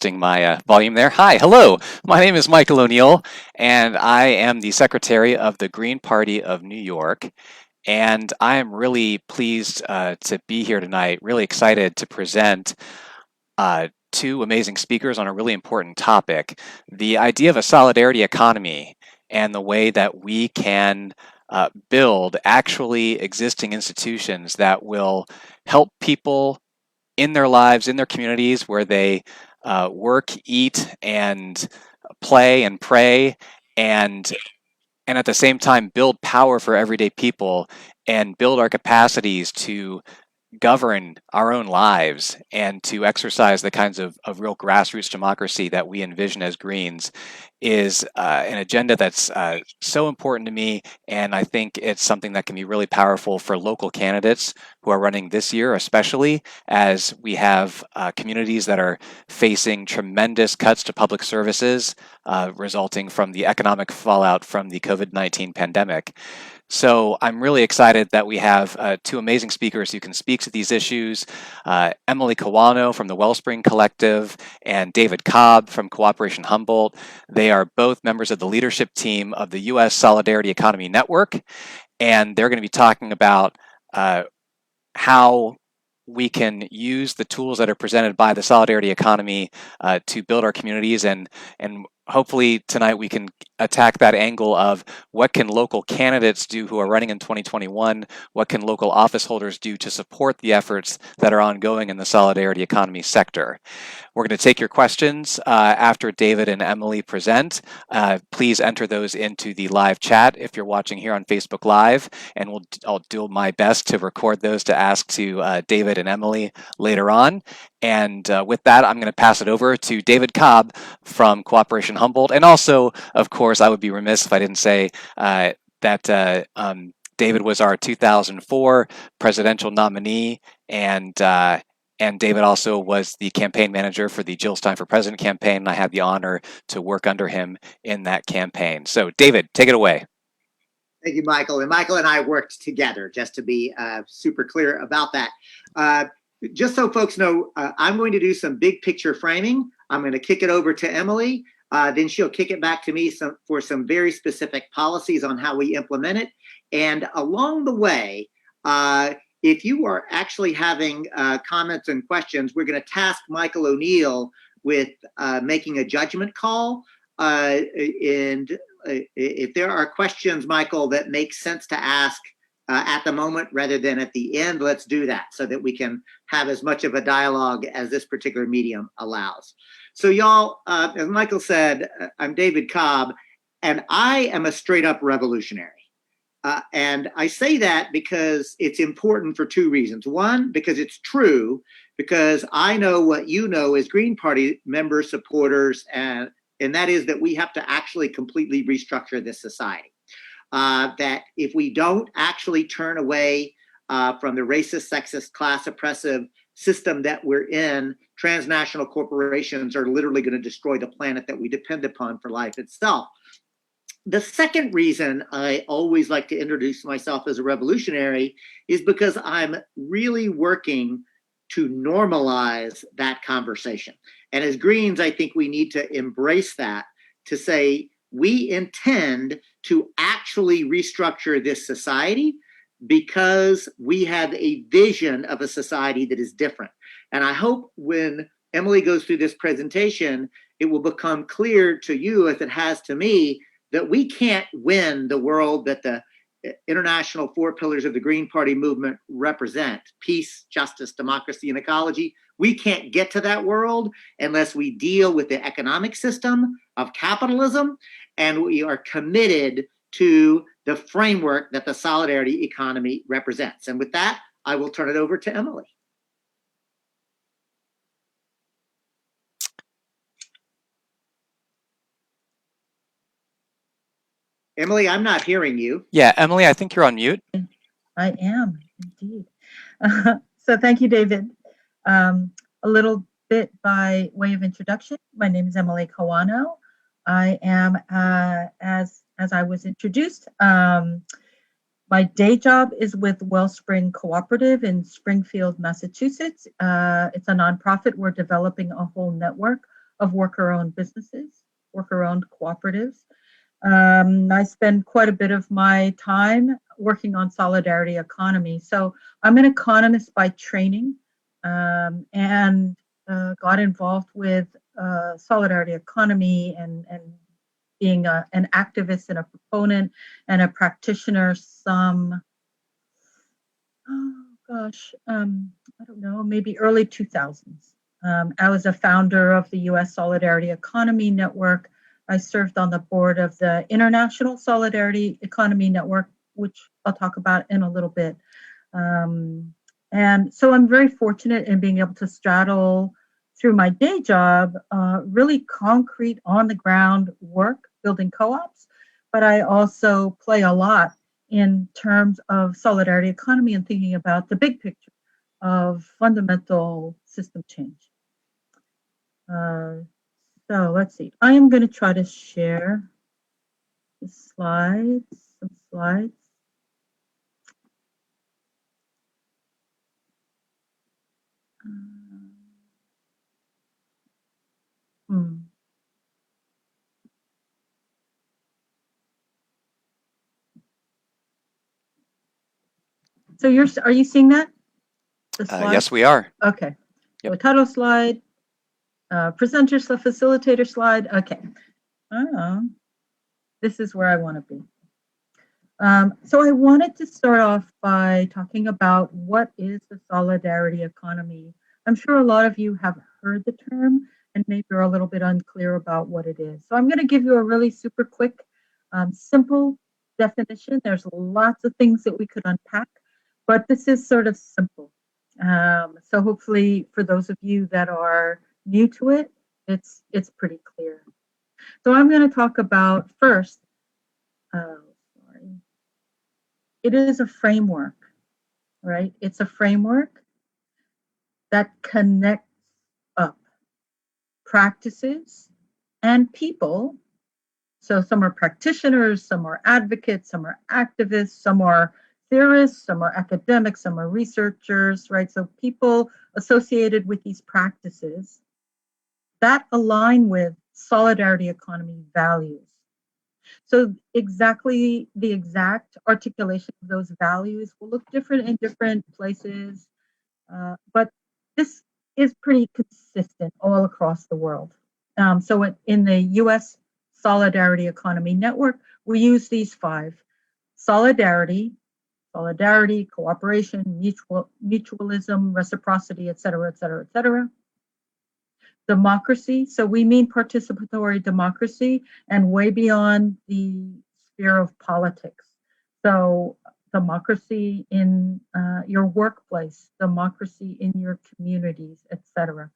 adjusting my volume there. Hi, hello. My name is Michael O'Neill, and I am the Secretary of the Green Party of New York. And I am really pleased to be here tonight, really excited to present two amazing speakers on a really important topic, the idea of a solidarity economy and the way that we can build actually existing institutions that will help people in their lives, in their communities where they work, eat, and play and pray, and at the same time build power for everyday people and build our capacities to govern our own lives and to exercise the kinds of real grassroots democracy that we envision as Greens is an agenda that's so important to me. And I think it's something that can be really powerful for local candidates who are running this year, especially as we have communities that are facing tremendous cuts to public services resulting from the economic fallout from the COVID-19 pandemic. So I'm really excited that we have two amazing speakers who can speak to these issues, Emily Kawano from the Wellspring Collective and David Cobb from Cooperation Humboldt. They are both members of the leadership team of the U.S. Solidarity Economy Network, and they're going to be talking about how we can use the tools that are presented by the solidarity economy to build our communities, and hopefully tonight we can attack that angle of what can local candidates do who are running in 2021, what can local office holders do to support the efforts that are ongoing in the solidarity economy sector. We're going to take your questions after David and Emily present. Please enter those into the live chat if you're watching here on Facebook Live, and I'll do my best to record those to ask to David and Emily later on. And with that, I'm going to pass it over to David Cobb from Cooperation Humboldt. And also, of course, I would be remiss if I didn't say that David was our 2004 presidential nominee, and David also was the campaign manager for the Jill Stein for President campaign, and I had the honor to work under him in that campaign. So, David, take it away. Thank you, Michael. And Michael and I worked together, just to be super clear about that. Just so folks know, I'm going to do some big picture framing. I'm going to kick it over to Emily. Then she'll kick it back to me for some very specific policies on how we implement it. And along the way, if you are actually having comments and questions, we're going to task Michael O'Neill with making a judgment call. And if there are questions, Michael, that make sense to ask at the moment rather than at the end, let's do that so that we can have as much of a dialogue as this particular medium allows. So y'all, as Michael said, I'm David Cobb, and I am a straight up revolutionary. And I say that because it's important for two reasons. One, because it's true, because I know what you know as Green Party members, supporters, and that is that we have to actually completely restructure this society. That if we don't actually turn away from the racist, sexist, class oppressive system that we're in, transnational corporations are literally going to destroy the planet that we depend upon for life itself. The second reason I always like to introduce myself as a revolutionary is because I'm really working to normalize that conversation. And as Greens, I think we need to embrace that, to say we intend to actually restructure this society because we have a vision of a society that is different. And I hope when Emily goes through this presentation, it will become clear to you, as it has to me, that we can't win the world that the international four pillars of the Green Party movement represent: peace, justice, democracy, and ecology. We can't get to that world unless we deal with the economic system of capitalism, and we are committed to the framework that the solidarity economy represents. And with that, I will turn it over to Emily. Emily, I'm not hearing you. Yeah, Emily, I think you're on mute. I am, indeed. So thank you, David. A little bit by way of introduction, my name is Emily Kawano. I am, as I was introduced, my day job is with Wellspring Cooperative in Springfield, Massachusetts. It's a nonprofit. We're developing a whole network of worker-owned businesses, worker-owned cooperatives. I spend quite a bit of my time working on solidarity economy. So I'm an economist by training, and got involved with solidarity economy and being an activist and a proponent and a practitioner some, oh gosh, I don't know, maybe early 2000s. I was a founder of the US Solidarity Economy Network. I served on the board of the International Solidarity Economy Network, which I'll talk about in a little bit. And so I'm very fortunate in being able to straddle through my day job, really concrete on the ground work, building co-ops, but I also play a lot in terms of solidarity economy and thinking about the big picture of fundamental system change. So let's see, I am going to try to share the slides, some slides. So are you seeing that? The slide? Yes, we are. Okay. Yep. So title slide, presenter slide, facilitator slide. Okay. This is where I want to be. So I wanted to start off by talking about what is the solidarity economy. I'm sure a lot of you have heard the term and maybe are a little bit unclear about what it is. So I'm going to give you a really super quick, simple definition. There's lots of things that we could unpack, but this is sort of simple. So hopefully for those of you that are new to it, it's pretty clear. So I'm going to talk about first, it is a framework, right? It's a framework that connects up practices and people. So some are practitioners, some are advocates, some are activists, some are theorists, some are academics, some are researchers, right? So people associated with these practices that align with solidarity economy values. So exactly the exact articulation of those values will look different in different places, but this is pretty consistent all across the world. So in the US Solidarity Economy Network, we use these 5: solidarity, cooperation, mutualism, reciprocity, et cetera, et cetera, et cetera. Democracy, so we mean participatory democracy and way beyond the sphere of politics. So democracy in your workplace, democracy in your communities, etc.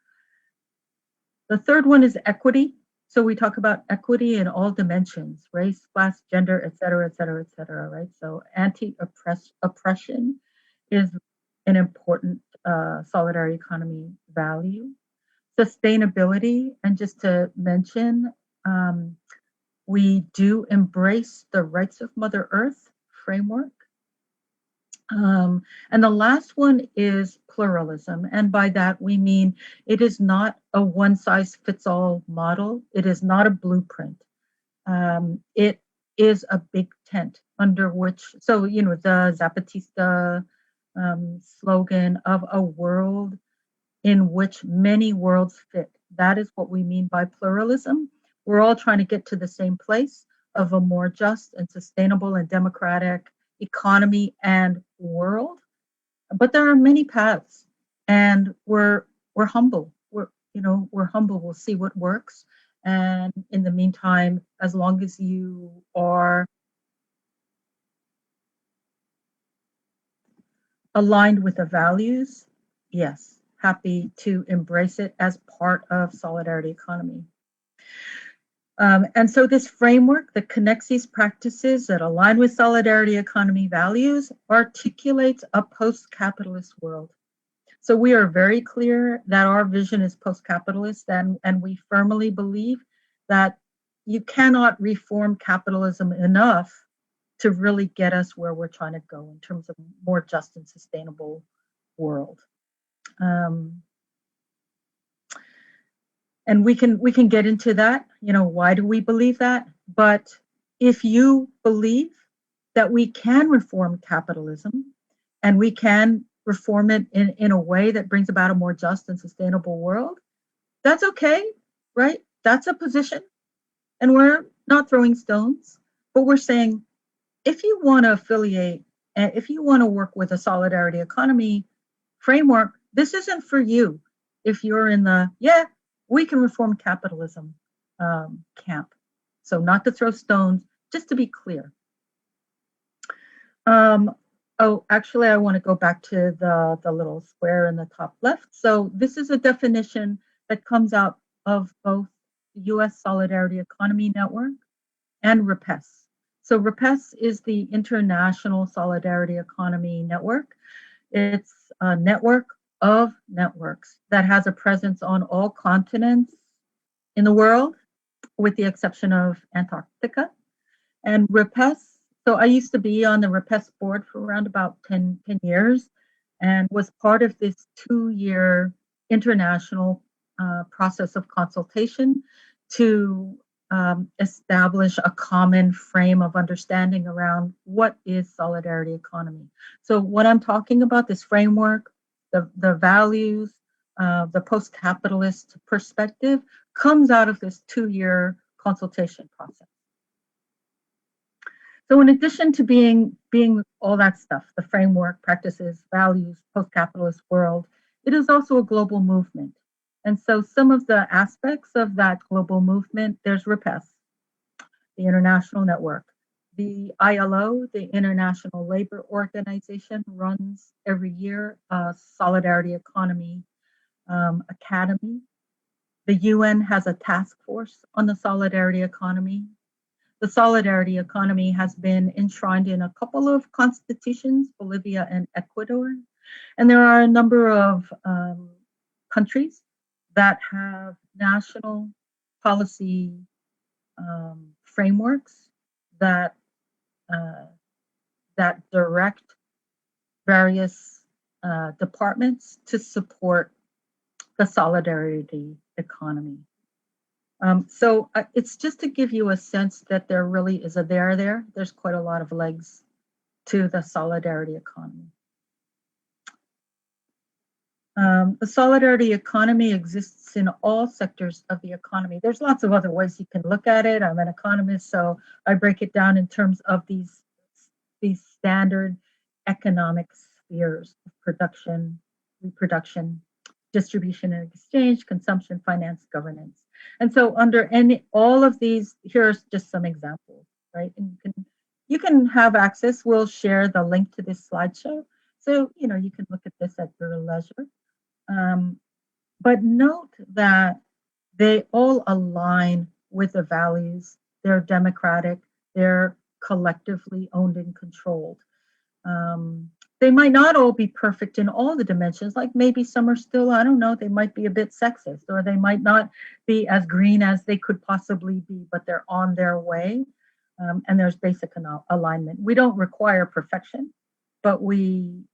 The third one is equity. So we talk about equity in all dimensions: race, class, gender, etc., etc., etc. Right? So anti-oppression is an important solidarity economy value. Sustainability, and just to mention, we do embrace the rights of Mother Earth framework. And the last one is pluralism. And by that, we mean it is not a one-size-fits-all model. It is not a blueprint. It is a big tent under which, so, you know, the Zapatista slogan of a world in which many worlds fit. That is what we mean by pluralism. We're all trying to get to the same place of a more just and sustainable and democratic economy and world. But there are many paths, and we're humble. We're humble. We'll see what works. And in the meantime, as long as you are aligned with the values, yes, happy to embrace it as part of solidarity economy. And so this framework that connects these practices that align with solidarity economy values articulates a post-capitalist world. So we are very clear that our vision is post-capitalist, and we firmly believe that you cannot reform capitalism enough to really get us where we're trying to go in terms of more just and sustainable world. And we can get into that, why do we believe that? But if you believe that we can reform capitalism and we can reform it in a way that brings about a more just and sustainable world, that's okay, right? That's a position. And we're not throwing stones, but we're saying if you want to affiliate and if you want to work with a solidarity economy framework, this isn't for you. If you're in the, we can reform capitalism camp. So not to throw stones, just to be clear. Actually, I want to go back to the little square in the top left. So this is a definition that comes out of both the U.S. Solidarity Economy Network and REPES. So REPES is the International Solidarity Economy Network. It's a network of networks that has a presence on all continents in the world, with the exception of Antarctica. And REPES, so I used to be on the REPES board for around about 10 years and was part of this 2-year international process of consultation to establish a common frame of understanding around what is solidarity economy. So what I'm talking about, this framework, the values, the post-capitalist perspective comes out of this 2-year consultation process. So in addition to being all that stuff, the framework, practices, values, post-capitalist world, it is also a global movement. And so some of the aspects of that global movement, there's REPES, the international network. The ILO, the International Labor Organization, runs every year a Solidarity Economy Academy. The UN has a task force on the solidarity economy. The solidarity economy has been enshrined in a couple of constitutions, Bolivia and Ecuador. And there are a number of countries that have national policy frameworks that direct various departments to support the solidarity economy. So it's just to give you a sense that there really is a there. There's quite a lot of legs to the solidarity economy. The solidarity economy exists in all sectors of the economy. There's lots of other ways you can look at it. I'm an economist, so I break it down in terms of these standard economic spheres of production, reproduction, distribution and exchange, consumption, finance, governance. And so under all of these, here's just some examples, right? And you can have access. We'll share the link to this slideshow. So, you can look at this at your leisure. But note that they all align with the values. They're democratic. They're collectively owned and controlled. They might not all be perfect in all the dimensions, like maybe some are still, I don't know, they might be a bit sexist, or they might not be as green as they could possibly be, but they're on their way. And there's basic alignment. We don't require perfection, but the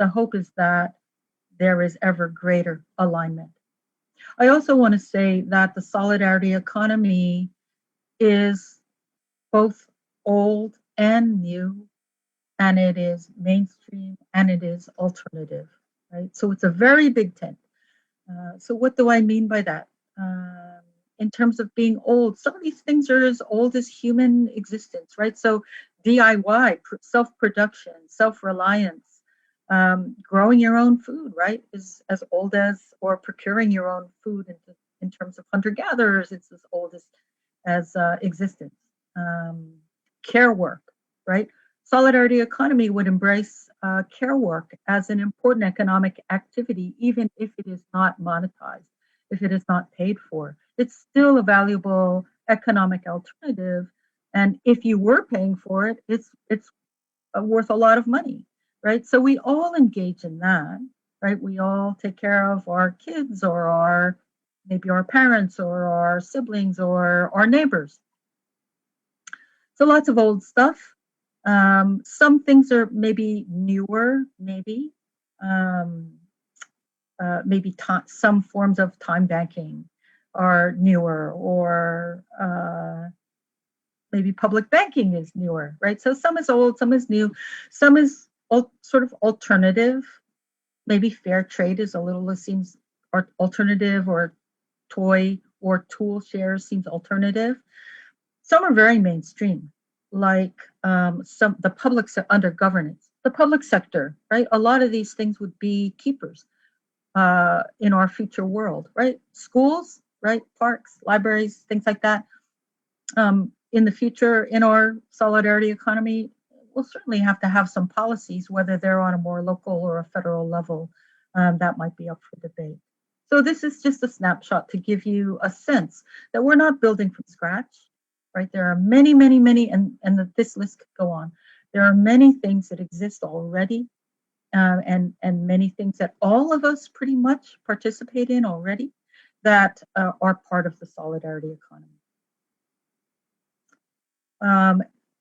hope is that there is ever greater alignment. I also want to say that the solidarity economy is both old and new, and it is mainstream and it is alternative, right? So it's a very big tent. So what do I mean by that? In terms of being old, some of these things are as old as human existence, right? So DIY, self-production, self-reliance, growing your own food, right, is as old as, or procuring your own food in terms of hunter-gatherers, it's as old as existence. Care work, right? Solidarity economy would embrace care work as an important economic activity, even if it is not monetized, if it is not paid for. It's still a valuable economic alternative. And if you were paying for it, it's worth a lot of money, right? So we all engage in that, right? We all take care of our kids or maybe our parents or our siblings or our neighbors. So lots of old stuff. Some things are maybe newer, maybe. maybe some forms of time banking are newer, or maybe public banking is newer, right? So some is old, some is new, some is sort of alternative. Maybe fair trade is a little, it seems alternative, or toy or tool shares seems alternative. Some are very mainstream, like the public under governance, the public sector, right? A lot of these things would be keepers in our future world, right? Schools, right? Parks, libraries, things like that. In the future, in our solidarity economy, we'll certainly have to have some policies, whether they're on a more local or a federal level. That might be up for debate. So this is just a snapshot to give you a sense that we're not building from scratch, right? There are many, many, many, and this list could go on. There are many things that exist already, and many things that all of us pretty much participate in already, that are part of the solidarity economy.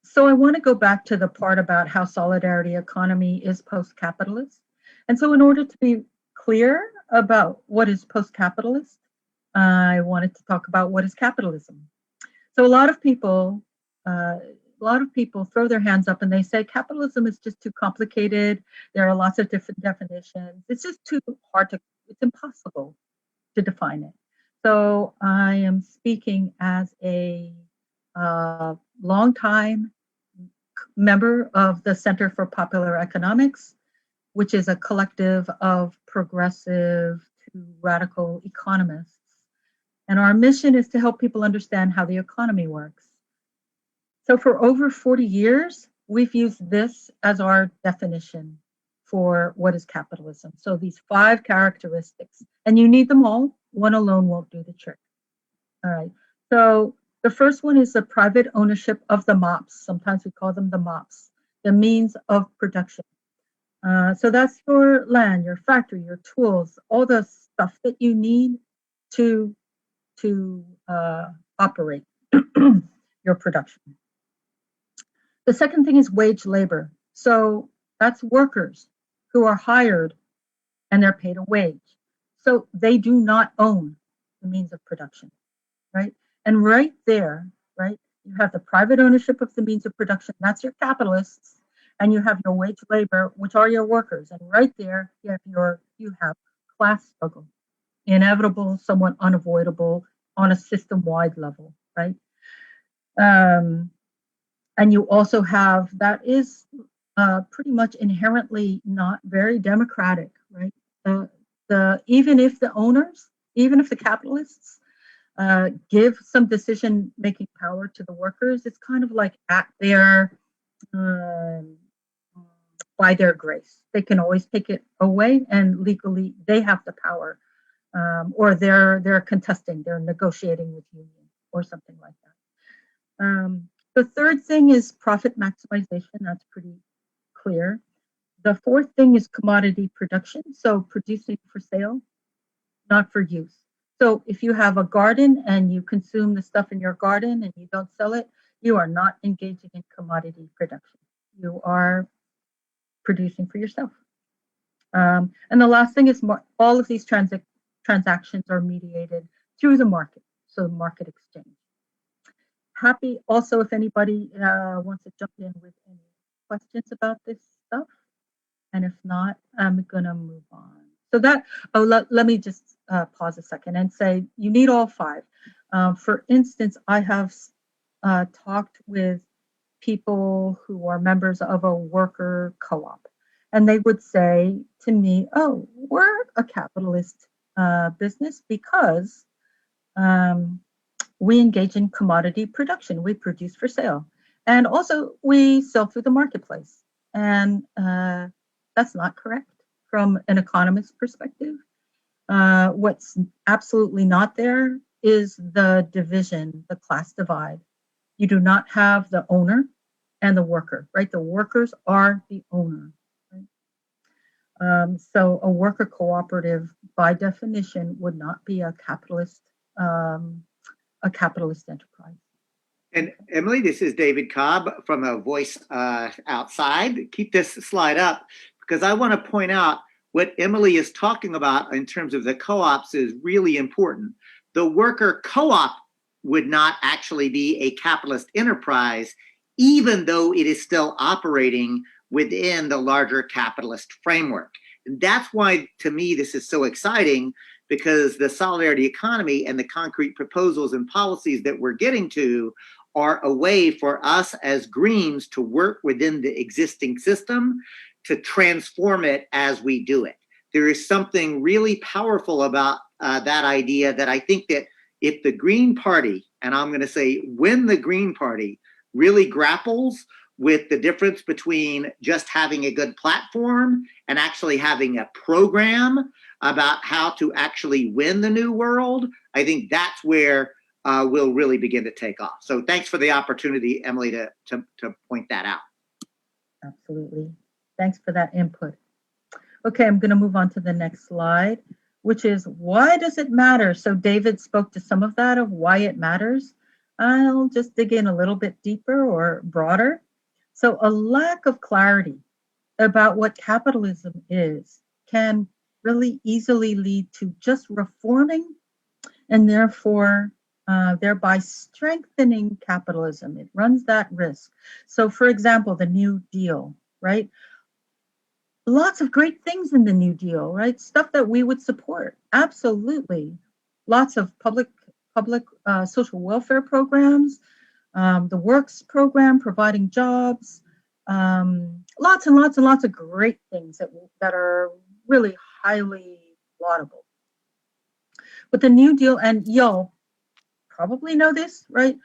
So I want to go back to the part about how solidarity economy is post-capitalist. And so in order to be clear about what is post-capitalist, I wanted to talk about what is capitalism. So a lot of people throw their hands up and they say capitalism is just too complicated. There are lots of different definitions. It's just too hard it's impossible to define it. So I am speaking as a longtime member of the Center for Popular Economics, which is a collective of progressive to radical economists. And our mission is to help people understand how the economy works. So for over 40 years, we've used this as our definition for what is capitalism. So these 5 characteristics, and you need them all. One alone won't do the trick. All right. So the first one is the private ownership of the MOPs. Sometimes we call them the MOPs, the means of production. So that's your land, your factory, your tools, all the stuff that you need to operate your production. The second thing is wage labor. So that's workers who are hired and they're paid a wage. So they do not own the means of production, right? And right there, right, you have the private ownership of the means of production. That's your capitalists. And you have your wage labor, which are your workers. And right there, you have class struggle, inevitable, somewhat unavoidable on a system-wide level, right? And you also have, that is pretty much inherently not very democratic, right? Even if the owners, even if the capitalists give some decision-making power to the workers, it's kind of like at their, by their grace. They can always take it away, and legally they have the power, or they're contesting, they're negotiating with union or something like that. The third thing is profit maximization. That's pretty clear. The fourth thing is commodity production. So producing for sale, not for use. So if you have a garden and you consume the stuff in your garden and you don't sell it, you are not engaging in commodity production. You are producing for yourself. And the last thing is all of these transactions are mediated through the market, so market exchange. Happy also if anybody wants to jump in with any questions about this stuff. And if not, I'm gonna move on. So let me just pause a second and say you need all 5. For instance, I have talked with people who are members of a worker co-op, and they would say to me, oh, we're a capitalist business because we engage in commodity production. We produce for sale. And also we sell through the marketplace. And that's not correct from an economist perspective. What's absolutely not there is the division, the class divide. You do not have the owner and the worker, right? The workers are the owner. Right? So a worker cooperative, by definition, would not be a capitalist enterprise. And Emily, this is David Cobb from A Voice Outside. Keep this slide up because I want to point out what Emily is talking about in terms of the co-ops is really important. The worker co-op would not actually be a capitalist enterprise, even though it is still operating within the larger capitalist framework. And that's why, to me, this is so exciting, because the solidarity economy and the concrete proposals and policies that we're getting to are a way for us as Greens to work within the existing system to transform it as we do it. There is something really powerful about that idea, that I think that if the Green Party, and I'm going to say when the Green Party really grapples with the difference between just having a good platform and actually having a program about how to actually win the new world, I think that's where we'll really begin to take off. So thanks for the opportunity, Emily, to point that out. Absolutely. Thanks for that input. Okay, I'm going to move on to the next slide, which is, why does it matter? So David spoke to some of that, of why it matters. I'll just dig in a little bit deeper or broader. So a lack of clarity about what capitalism is can really easily lead to just reforming and therefore thereby strengthening capitalism. It runs that risk. So for example, the New Deal, right? Lots of great things in the New Deal, right? Stuff that we would support, absolutely. Lots of public social welfare programs, the Works program providing jobs, lots and lots and lots of great things that are really highly laudable. But the New Deal, and y'all probably know this, right?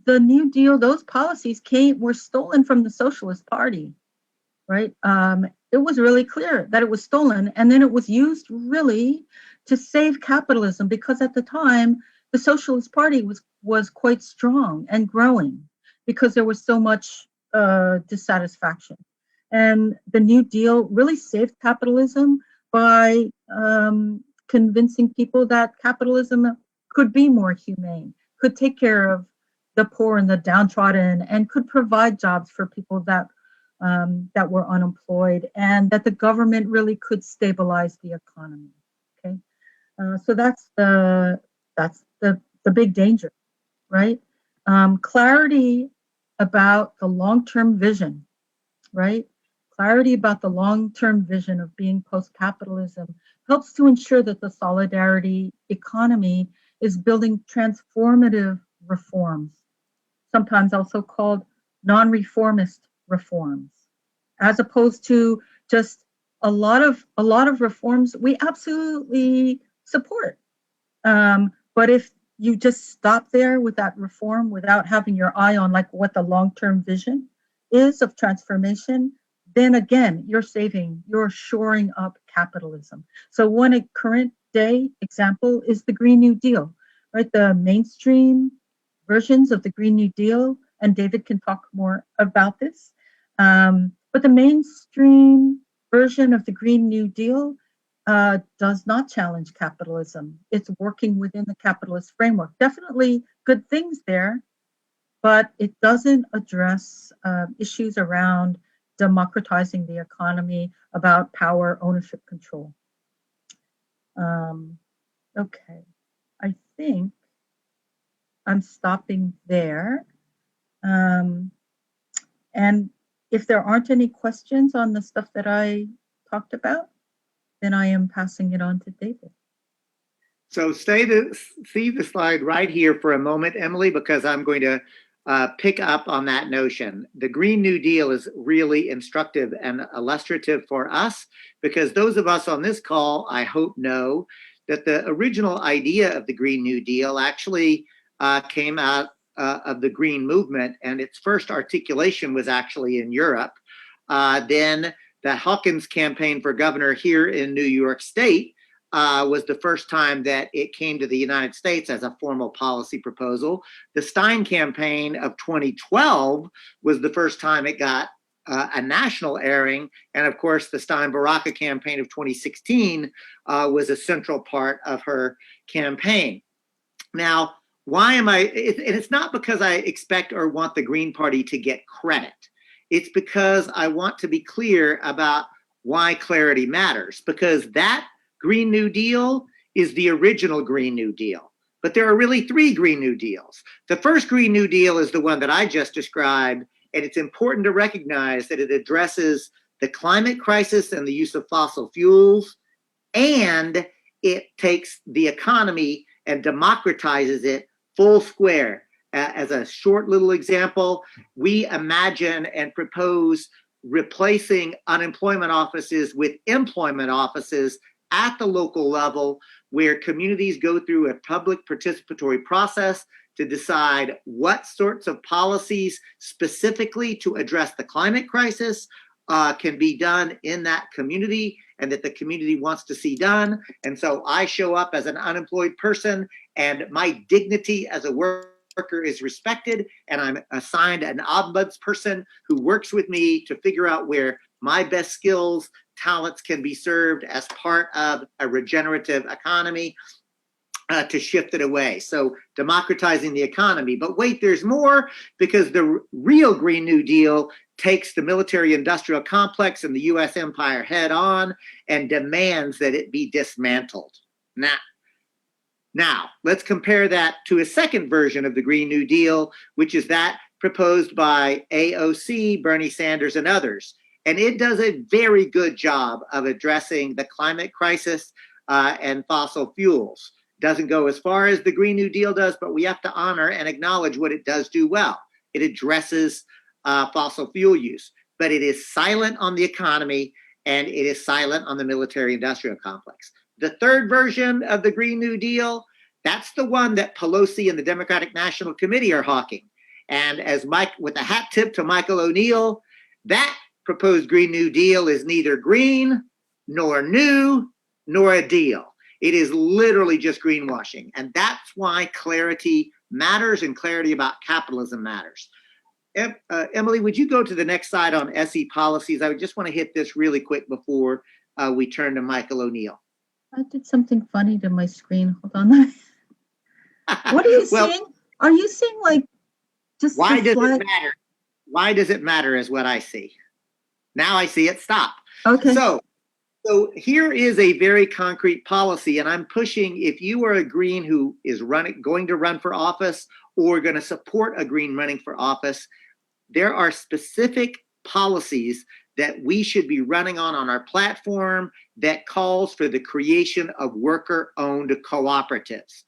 The New Deal, those policies were stolen from the Socialist Party, right? It was really clear that it was stolen, and then it was used really to save capitalism, because at the time the Socialist Party was quite strong and growing because there was so much dissatisfaction. And the New Deal really saved capitalism by convincing people that capitalism could be more humane, could take care of the poor and the downtrodden, and could provide jobs for people that were unemployed, and that the government really could stabilize the economy. Okay, so that's the big danger, right? Clarity about the long-term vision, right? Clarity about the long-term vision of being post-capitalism helps to ensure that the solidarity economy is building transformative reforms, sometimes also called non-reformist reforms, as opposed to just a lot of reforms we absolutely support. But if you just stop there with that reform without having your eye on like what the long-term vision is of transformation, then again, you're shoring up capitalism. So one current day example is the Green New Deal, right? The mainstream versions of the Green New Deal, and David can talk more about this. But the mainstream version of the Green New Deal does not challenge capitalism. It's working within the capitalist framework. Definitely good things there, but it doesn't address issues around democratizing the economy, about power, ownership, control. Okay, I think I'm stopping there. And if there aren't any questions on the stuff that I talked about, then I am passing it on to David. So see the slide right here for a moment, Emily, because I'm going to pick up on that notion. The Green New Deal is really instructive and illustrative for us, because those of us on this call, I hope, know that the original idea of the Green New Deal actually came out of the Green movement, and its first articulation was actually in Europe. Then the Hawkins campaign for governor here in New York State was the first time that it came to the United States as a formal policy proposal. The Stein campaign of 2012 was the first time it got a national airing. And of course, the Stein-Baraka campaign of 2016 was a central part of her campaign. Now, why am I, and it's not because I expect or want the Green Party to get credit. It's because I want to be clear about why clarity matters, because that Green New Deal is the original Green New Deal. But there are really three Green New Deals. The first Green New Deal is the one that I just described, and it's important to recognize that it addresses the climate crisis and the use of fossil fuels, and it takes the economy and democratizes it full square. As a short little example, we imagine and propose replacing unemployment offices with employment offices at the local level, where communities go through a public participatory process to decide what sorts of policies specifically to address the climate crisis can be done in that community and that the community wants to see done. And so I show up as an unemployed person, and my dignity as a worker is respected, and I'm assigned an ombudsperson who works with me to figure out where my best skills, talents can be served as part of a regenerative economy to shift it away. So democratizing the economy. But wait, there's more, because the real Green New Deal takes the military industrial complex and the US empire head on and demands that it be dismantled. Now, let's compare that to a second version of the Green New Deal, which is that proposed by AOC, Bernie Sanders, and others. And it does a very good job of addressing the climate crisis and fossil fuels. Doesn't go as far as the Green New Deal does, but we have to honor and acknowledge what it does do well. It addresses fossil fuel use, but it is silent on the economy, and it is silent on the military industrial complex. The third version of the Green New Deal, that's the one that Pelosi and the Democratic National Committee are hawking. And as Mike, with a hat tip to Michael O'Neill, that proposed Green New Deal is neither green, nor new, nor a deal. It is literally just greenwashing. And that's why clarity matters, and clarity about capitalism matters. Emily, would you go to the next slide on SE policies? I would just want to hit this really quick before we turn to Michael O'Neill. I did something funny to my screen. Hold on. What are you seeing? Are you seeing like just why does it matter? Why does it matter is what I see. Now I see it stop. Okay. So here is a very concrete policy, and I'm pushing, if you are a Green who is going to run for office or going to support a Green running for office, there are specific policies that we should be running on our platform that calls for the creation of worker-owned cooperatives.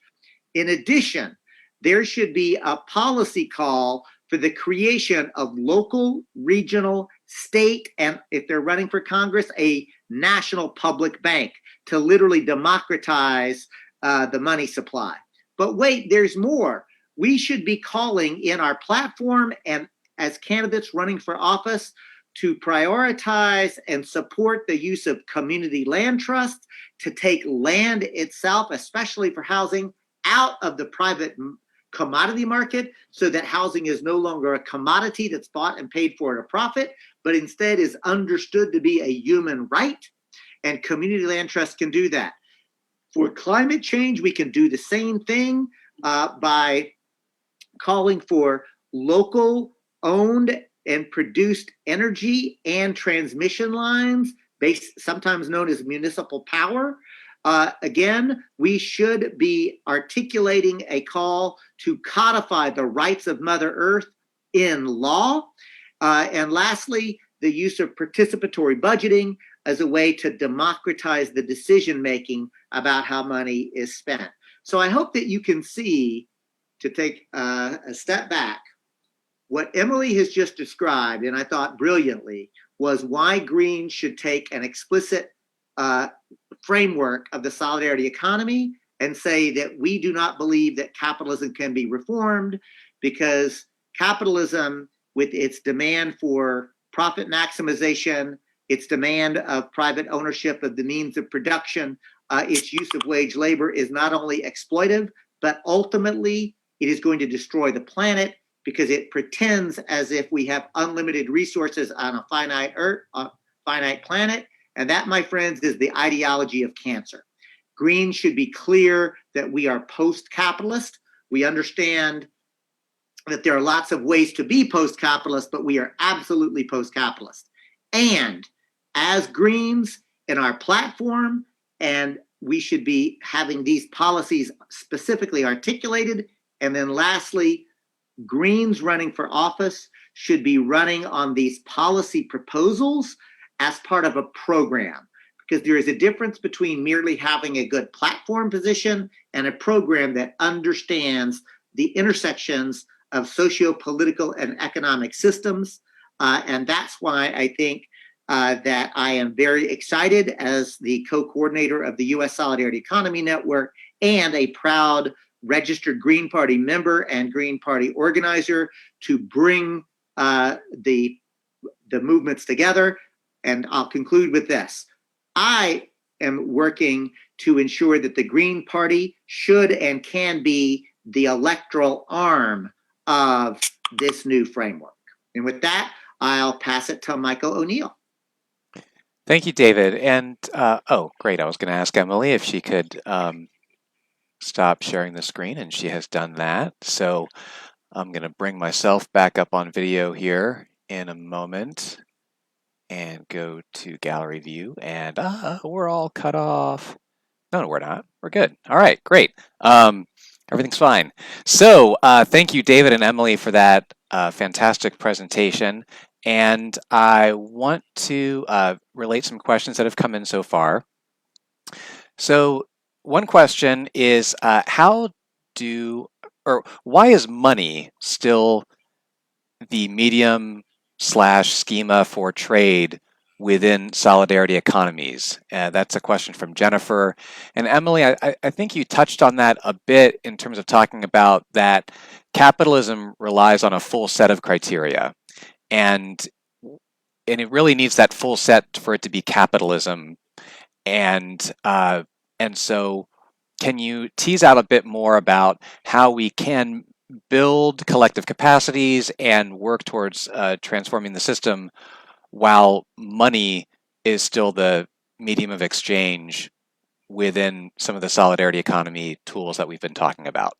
In addition, there should be a policy call for the creation of local, regional, state, and if they're running for Congress, a national public bank to literally democratize the money supply. But wait, there's more. We should be calling in our platform and as candidates running for office to prioritize and support the use of community land trusts, to take land itself, especially for housing, out of the private commodity market, so that housing is no longer a commodity that's bought and paid for at a profit, but instead is understood to be a human right, and community land trusts can do that. For climate change, we can do the same thing by calling for local owned and produced energy and transmission lines, sometimes known as municipal power. Again, we should be articulating a call to codify the rights of Mother Earth in law. And lastly, the use of participatory budgeting as a way to democratize the decision-making about how money is spent. So I hope that you can see, to take a step back, what Emily has just described, and I thought brilliantly, was why Green should take an explicit framework of the solidarity economy and say that we do not believe that capitalism can be reformed, because capitalism, with its demand for profit maximization, its demand of private ownership of the means of production, its use of wage labor, is not only exploitive, but ultimately it is going to destroy the planet, because it pretends as if we have unlimited resources on a finite earth, finite planet. And that, my friends, is the ideology of cancer. Green should be clear that we are post-capitalist. We understand that there are lots of ways to be post-capitalist, but we are absolutely post-capitalist. And as Greens in our platform, and we should be having these policies specifically articulated. And then lastly, Greens running for office should be running on these policy proposals as part of a program, because there is a difference between merely having a good platform position and a program that understands the intersections of socio-political and economic systems. And that's why I think that I am very excited as the co-coordinator of the U.S. Solidarity Economy Network and a proud registered Green Party member and Green Party organizer to bring the movements together. And I'll conclude with this. I am working to ensure that the Green Party should and can be the electoral arm of this new framework. And with that, I'll pass it to Michael O'Neill. Thank you, David. And oh, great. I was going to ask Emily if she could stop sharing the screen, and she has done that. So I'm going to bring myself back up on video here in a moment and go to gallery view, and we're all cut off. No, we're not. We're good. All right, great. Everything's fine. So thank you, David and Emily, for that fantastic presentation. And I want to relate some questions that have come in so far. So one question is, why is money still the medium / schema for trade within solidarity economies? That's a question from Jennifer. And Emily, I think you touched on that a bit in terms of talking about that capitalism relies on a full set of criteria. And it really needs that full set for it to be capitalism. And so can you tease out a bit more about how we can build collective capacities and work towards transforming the system while money is still the medium of exchange within some of the solidarity economy tools that we've been talking about?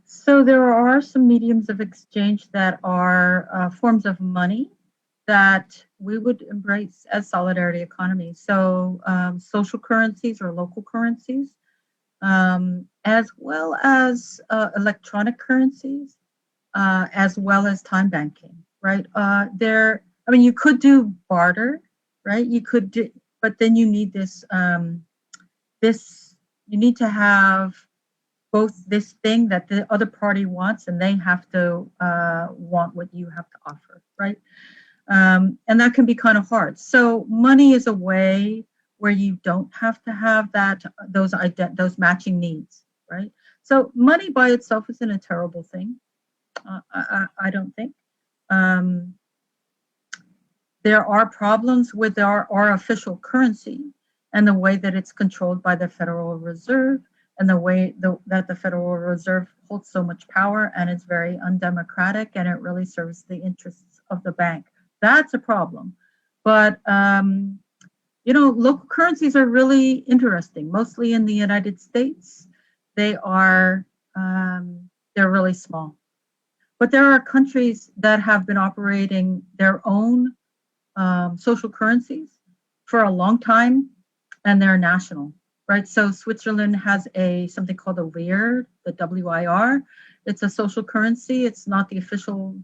So there are some mediums of exchange that are forms of money that we would embrace as solidarity economy. So social currencies or local currencies, as well as electronic currencies, as well as time banking, right? You could do barter, right? You could do, but then you need this, you need to have both this thing that the other party wants, and they have to want what you have to offer, right? And that can be kind of hard. So money is a way where you don't have to have those matching needs, right? So money by itself isn't a terrible thing. I don't think. There are problems with our official currency and the way that it's controlled by the Federal Reserve, and the way that the Federal Reserve holds so much power, and it's very undemocratic, and it really serves the interests of the bank. That's a problem. But local currencies are really interesting. Mostly in the United States, they're really small. But there are countries that have been operating their own social currencies for a long time, and they're national, right? So Switzerland has something called a WIR, the WIR. It's a social currency. It's not the official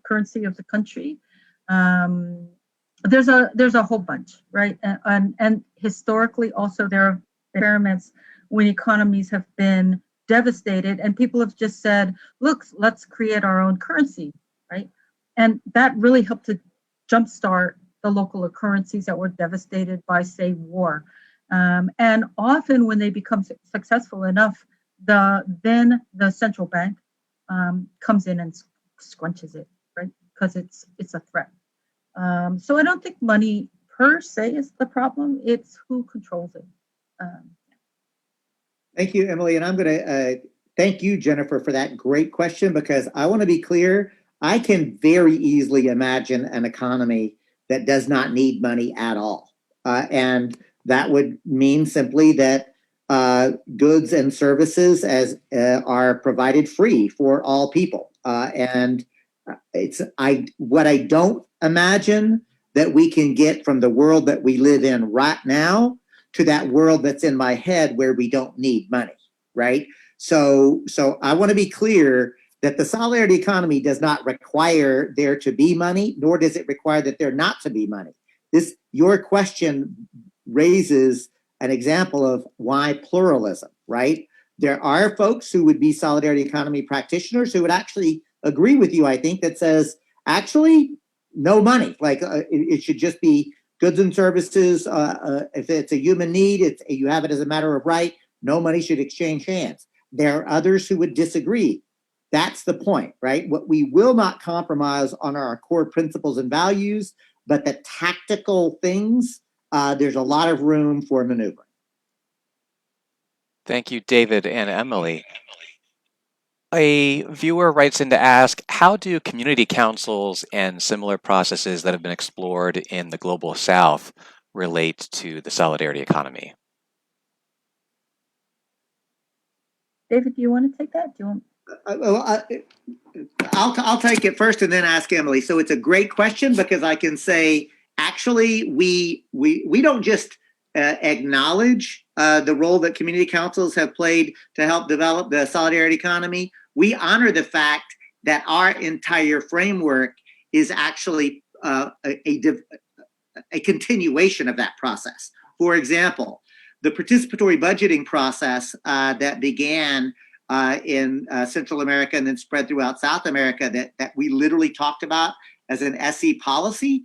currency of the country. There's a whole bunch, right? And historically also there are experiments when economies have been devastated and people have just said, look, let's create our own currency, right? And that really helped to jumpstart the local currencies that were devastated by, say, war. And often when they become successful enough, then the central bank comes in and scrunches it, right? Because it's a threat. So I don't think money per se is the problem. It's who controls it. Thank you, Emily. And I'm going to thank you, Jennifer, for that great question, because I want to be clear. I can very easily imagine an economy that does not need money at all. And that would mean simply that goods and services are provided free for all people. And what I don't imagine that we can get from the world that we live in right now to that world that's in my head where we don't need money, right? So I want to be clear that the solidarity economy does not require there to be money, nor does it require that there not to be money. Your question raises an example of why pluralism, right? There are folks who would be solidarity economy practitioners who would actually agree with you, I think, that says, actually, no money. Like it should just be goods and services. If it's a human need, you have it as a matter of right. No money should exchange hands. There are others who would disagree. That's the point, right? What we will not compromise on our core principles and values, but the tactical things, there's a lot of room for maneuvering. Thank you, David and Emily. A viewer writes in to ask, how do community councils and similar processes that have been explored in the Global South relate to the solidarity economy? David, do you want to take that? Do you want? I'll take it first and then ask Emily. So it's a great question because I can say, actually, we don't just acknowledge the role that community councils have played to help develop the solidarity economy. We honor the fact that our entire framework is actually a continuation of that process. For example, the participatory budgeting process that began in Central America and then spread throughout South America that we literally talked about as an SE policy,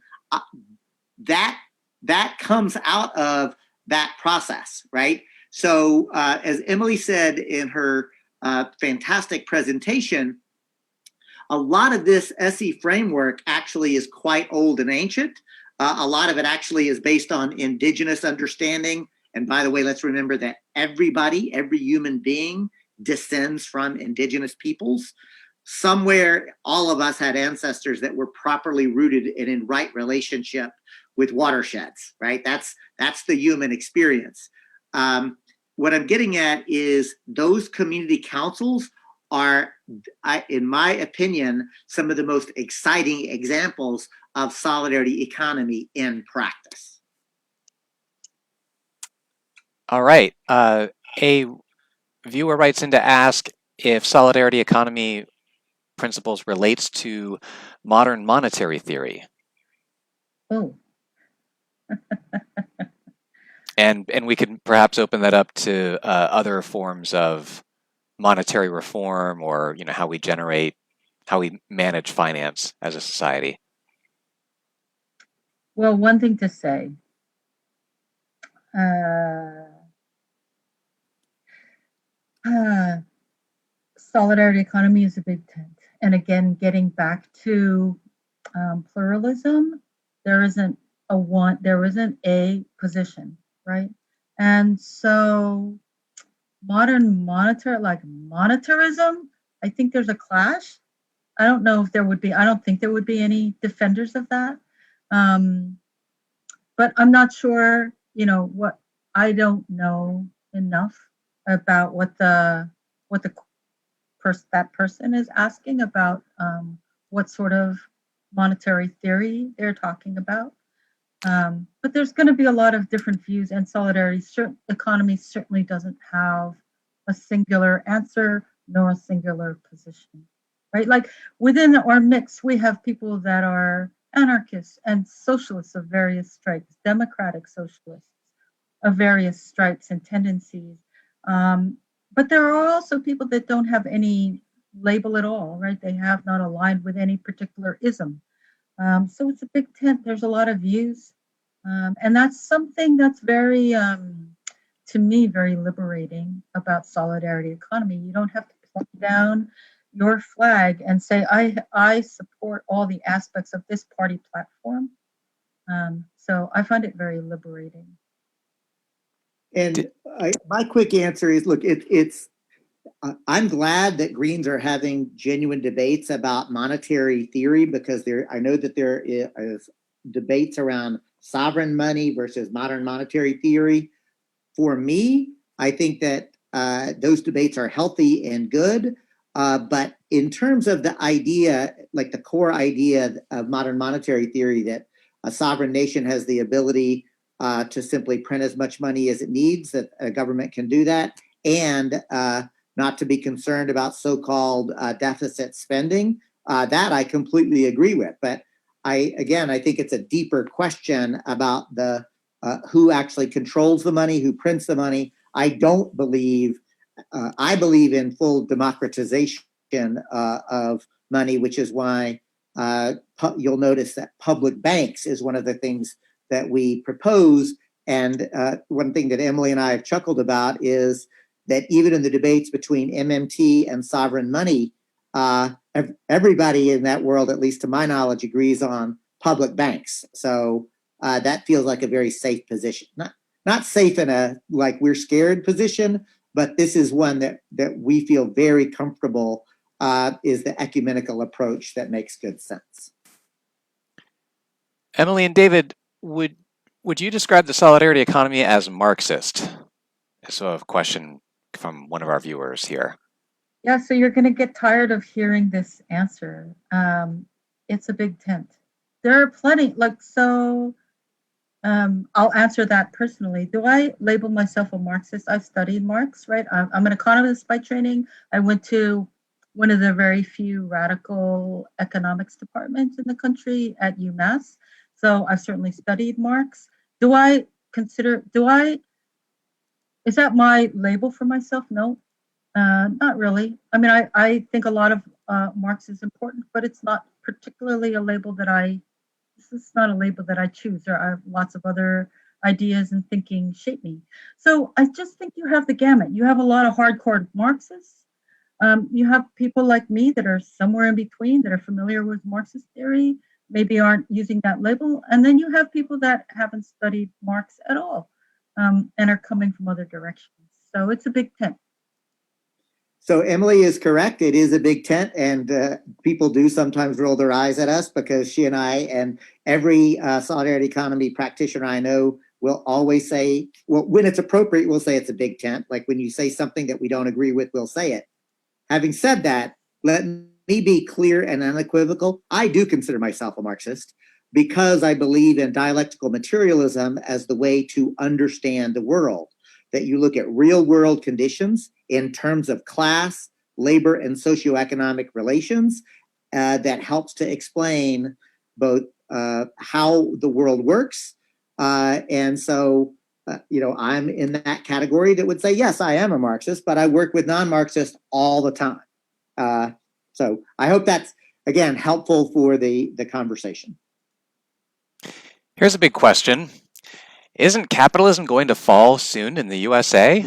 that comes out of that process, right? So as Emily said in her fantastic presentation, a lot of this SE framework actually is quite old and ancient. A lot of it actually is based on indigenous understanding. And by the way, let's remember that every human being descends from indigenous peoples. Somewhere, all of us had ancestors that were properly rooted and in right relationship with watersheds, right? That's the human experience. What I'm getting at is those community councils are, in my opinion, some of the most exciting examples of solidarity economy in practice. All right. A viewer writes in to ask if solidarity economy principles relates to modern monetary theory. Oh. And we could perhaps open that up to other forms of monetary reform, or how we manage finance as a society. Well, one thing to say. Solidarity economy is a big tent. And again, getting back to pluralism, there isn't a position, right? And so modern monetarism, I think there's a clash. I don't think there would be any defenders of that. But I'm not sure, I don't know enough about what that person is asking about, what sort of monetary theory they're talking about. But there's going to be a lot of different views, and solidarity economy certainly doesn't have a singular answer nor a singular position, right? Like within our mix, we have people that are anarchists and socialists of various stripes, democratic socialists of various stripes and tendencies. But there are also people that don't have any label at all, right? They have not aligned with any particular ism. So it's a big tent. There's a lot of views. And that's something that's very, to me, very liberating about solidarity economy. You don't have to plug down your flag and say, I support all the aspects of this party platform. So I find it very liberating. And my quick answer is, look, I'm glad that Greens are having genuine debates about monetary theory, because I know that there is debates around sovereign money versus modern monetary theory. For me, I think that those debates are healthy and good, but in terms of the idea, like the core idea of modern monetary theory, that a sovereign nation has the ability to simply print as much money as it needs, that a government can do that, and not to be concerned about so-called deficit spending, that I completely agree with. But I think it's a deeper question about the who actually controls the money, who prints the money. I don't believe, I believe in full democratization of money, which is why you'll notice that public banks is one of the things that we propose. And one thing that Emily and I have chuckled about is that even in the debates between MMT and sovereign money, everybody in that world, at least to my knowledge, agrees on public banks. So that feels like a very safe position. Not safe in a like we're scared position, but this is one that we feel very comfortable is the ecumenical approach that makes good sense. Emily and David, would you describe the solidarity economy as Marxist? So a question from one of our viewers here. Yeah, so you're going to get tired of hearing this answer. It's a big tent. There are plenty, I'll answer that personally. Do I label myself a Marxist? I've studied Marx, right? I'm an economist by training. I went to one of the very few radical economics departments in the country at UMass. So I've certainly studied Marx. Is that my label for myself? No, not really. I mean, I think a lot of Marx is important, but it's not particularly a label that this is not a label that I choose. There are lots of other ideas and thinking shape me. So I just think you have the gamut. You have a lot of hardcore Marxists. You have people like me that are somewhere in between, that are familiar with Marxist theory, maybe aren't using that label. And then you have people that haven't studied Marx at all and are coming from other directions. So it's a big tent. So Emily is correct. It is a big tent, and people do sometimes roll their eyes at us because she and I and every solidarity economy practitioner I know will always say, well, when it's appropriate, we'll say it's a big tent. Like when you say something that we don't agree with, we'll say it. Having said that, let me be clear and unequivocal. I do consider myself a Marxist because I believe in dialectical materialism as the way to understand the world, that you look at real world conditions in terms of class, labor, and socioeconomic relations that helps to explain both how the world works. And so, I'm in that category that would say, yes, I am a Marxist, but I work with non-Marxists all the time. So I hope that's, again, helpful for the conversation. Here's a big question. Isn't capitalism going to fall soon in the USA?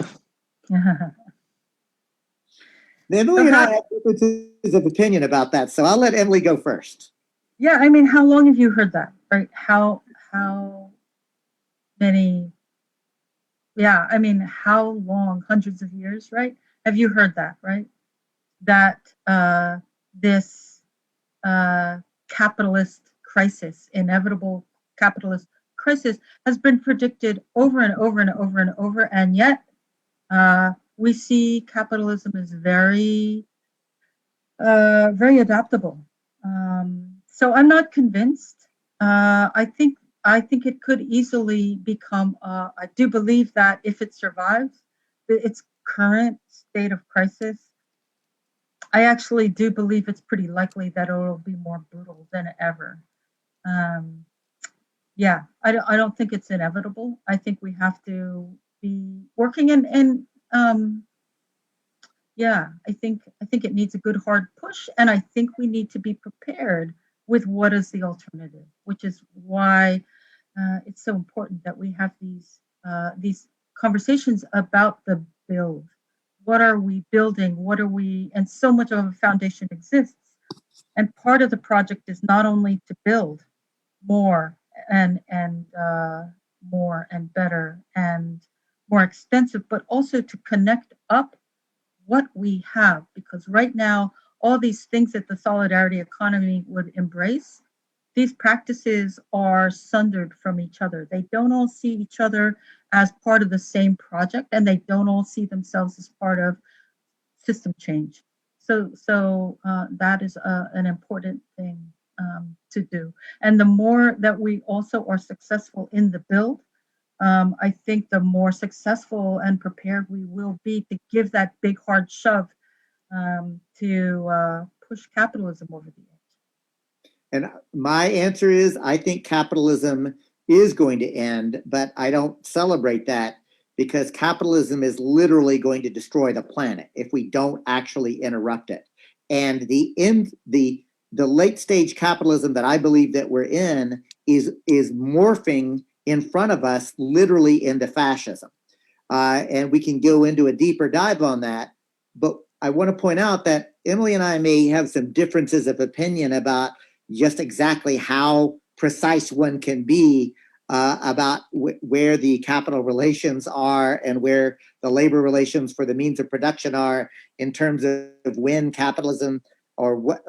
Emily and I have differences of opinion about that, so I'll let Emily go first. Yeah, I mean, how long have you heard that? Right? How many? Yeah, I mean, how long? Hundreds of years, right? Have you heard that, right? That this capitalist crisis, inevitable capitalist crisis, has been predicted over and over and over and over, and yet we see capitalism is very, very adaptable. So I'm not convinced. I think it could easily become. I do believe that if it survives its current state of crisis, I actually do believe it's pretty likely that it will be more brutal than ever. Yeah, I don't think it's inevitable. I think we have to be working and yeah, I think it needs a good hard push, and I think we need to be prepared with what is the alternative, which is why it's so important that we have these conversations about the build. What are we building? What are we? And so much of a foundation exists, and part of the project is not only to build more and more and better and more extensive, but also to connect up what we have, because right now all these things that the solidarity economy would embrace, these practices are sundered from each other. They don't all see each other as part of the same project, and they don't all see themselves as part of system change. So that is an important thing to do. And the more that we also are successful in the build, I think the more successful and prepared we will be to give that big hard shove to push capitalism over the edge. And my answer is I think capitalism is going to end, but I don't celebrate that because capitalism is literally going to destroy the planet if we don't actually interrupt it. And the late stage capitalism that I believe that we're in is morphing in front of us literally into fascism. And we can go into a deeper dive on that. But I want to point out that Emily and I may have some differences of opinion about just exactly how precise one can be about where the capital relations are and where the labor relations for the means of production are in terms of when capitalism or what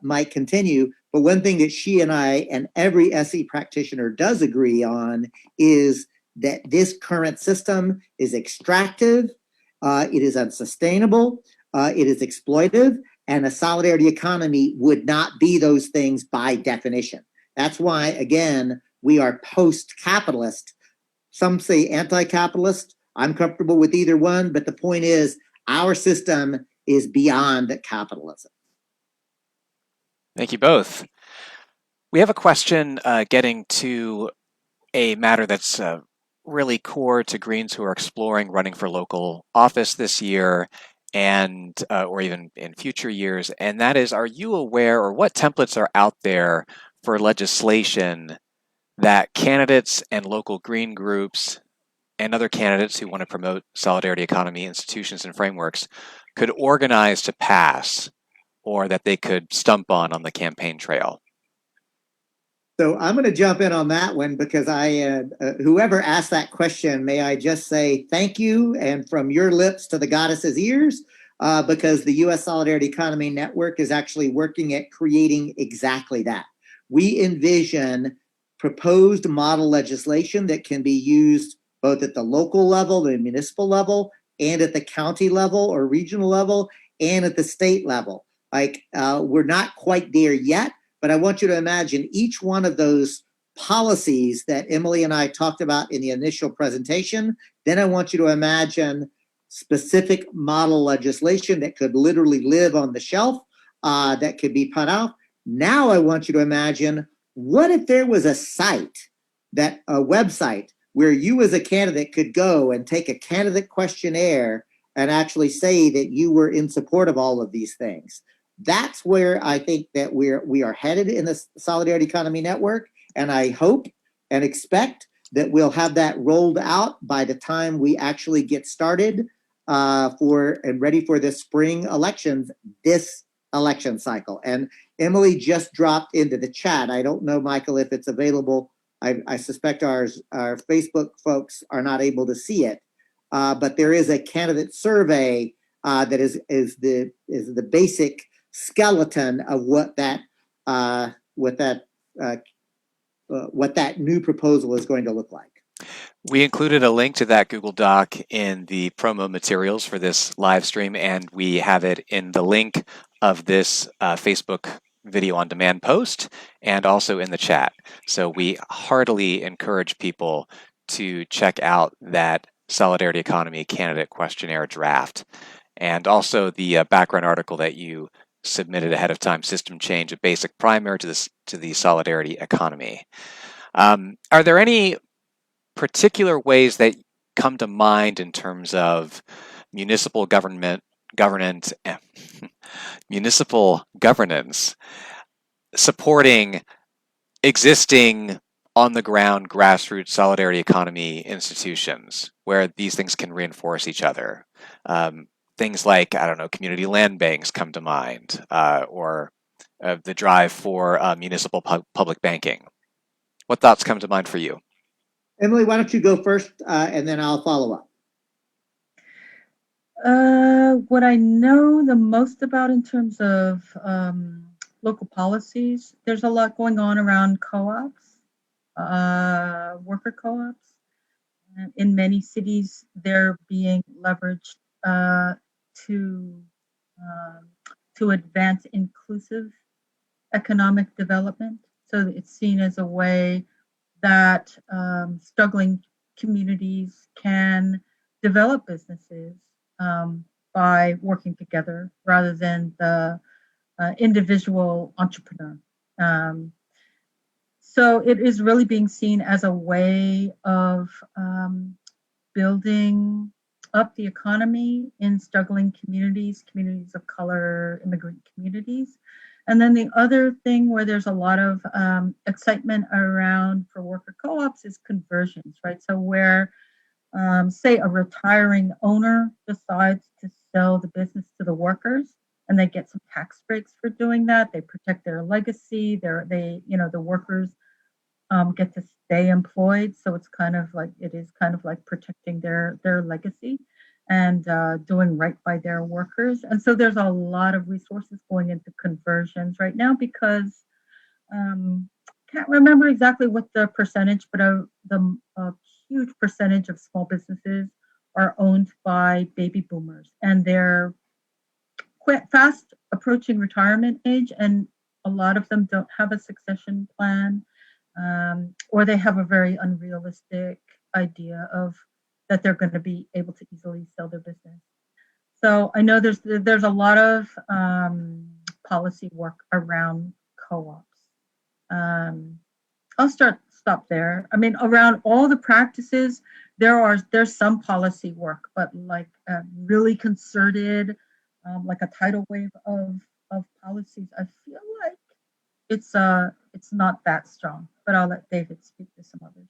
might continue. But one thing that she and I and every SE practitioner does agree on is that this current system is extractive, it is unsustainable, it is exploitive, and a solidarity economy would not be those things by definition. That's why, again, we are post-capitalist. Some say anti-capitalist. I'm comfortable with either one, but the point is our system is beyond capitalism. Thank you both. We have a question getting to a matter that's really core to Greens who are exploring running for local office this year and or even in future years, and that is, are you aware or what templates are out there for legislation that candidates and local Green groups and other candidates who want to promote solidarity economy institutions and frameworks could organize to pass or that they could stump on the campaign trail? So I'm going to jump in on that one because whoever asked that question, may I just say thank you, and from your lips to the goddess's ears, because the U.S. Solidarity Economy Network is actually working at creating exactly that. We envision proposed model legislation that can be used both at the local level, the municipal level, and at the county level or regional level, and at the state level. We're not quite there yet, but I want you to imagine each one of those policies that Emily and I talked about in the initial presentation. Then I want you to imagine specific model legislation that could literally live on the shelf, that could be put out. Now I want you to imagine, what if there was a website where you as a candidate could go and take a candidate questionnaire and actually say that you were in support of all of these things? That's where I think that we are headed in the Solidarity Economy Network, and I hope and expect that we'll have that rolled out by the time we actually get started and ready for the spring elections, this election cycle. And Emily just dropped into the chat. I don't know, Michael, if it's available. I suspect our Facebook folks are not able to see it, but there is a candidate survey that is the basic skeleton of what that new proposal is going to look like. We included a link to that Google Doc in the promo materials for this live stream, and we have it in the link of this Facebook video on demand post and also in the chat. So we heartily encourage people to check out that Solidarity Economy candidate questionnaire draft, and also the background article that you submitted ahead of time, System Change, a basic primer to the solidarity economy. Are there any particular ways that come to mind in terms of municipal municipal governance supporting existing on-the-ground grassroots solidarity economy institutions where these things can reinforce each other? Things like, I don't know, community land banks come to mind, or the drive for municipal public banking. What thoughts come to mind for you? Emily, why don't you go first, and then I'll follow up. What I know the most about in terms of local policies, there's a lot going on around co-ops, worker co-ops. In many cities, they're being leveraged to to advance inclusive economic development. So it's seen as a way that struggling communities can develop businesses by working together rather than the individual entrepreneur. Um, so it is really being seen as a way of building up the economy in struggling communities, communities of color, immigrant communities. And then the other thing where there's a lot of excitement around for worker co-ops is conversions, right? So where, say, a retiring owner decides to sell the business to the workers, and they get some tax breaks for doing that. They protect their legacy. The workers get to stay employed. So it is kind of like protecting their legacy and doing right by their workers. And so there's a lot of resources going into conversions right now because can't remember exactly what the percentage, but a huge percentage of small businesses are owned by baby boomers, and they're quite fast approaching retirement age, and a lot of them don't have a succession plan, or they have a very unrealistic idea of that they're going to be able to easily sell their business. So I know there's a lot of policy work around co-ops. I'll stop there. I mean, around all the practices, there's some policy work, but like really concerted, like a tidal wave of policies, I feel like it's not that strong. But I'll let David speak to some others.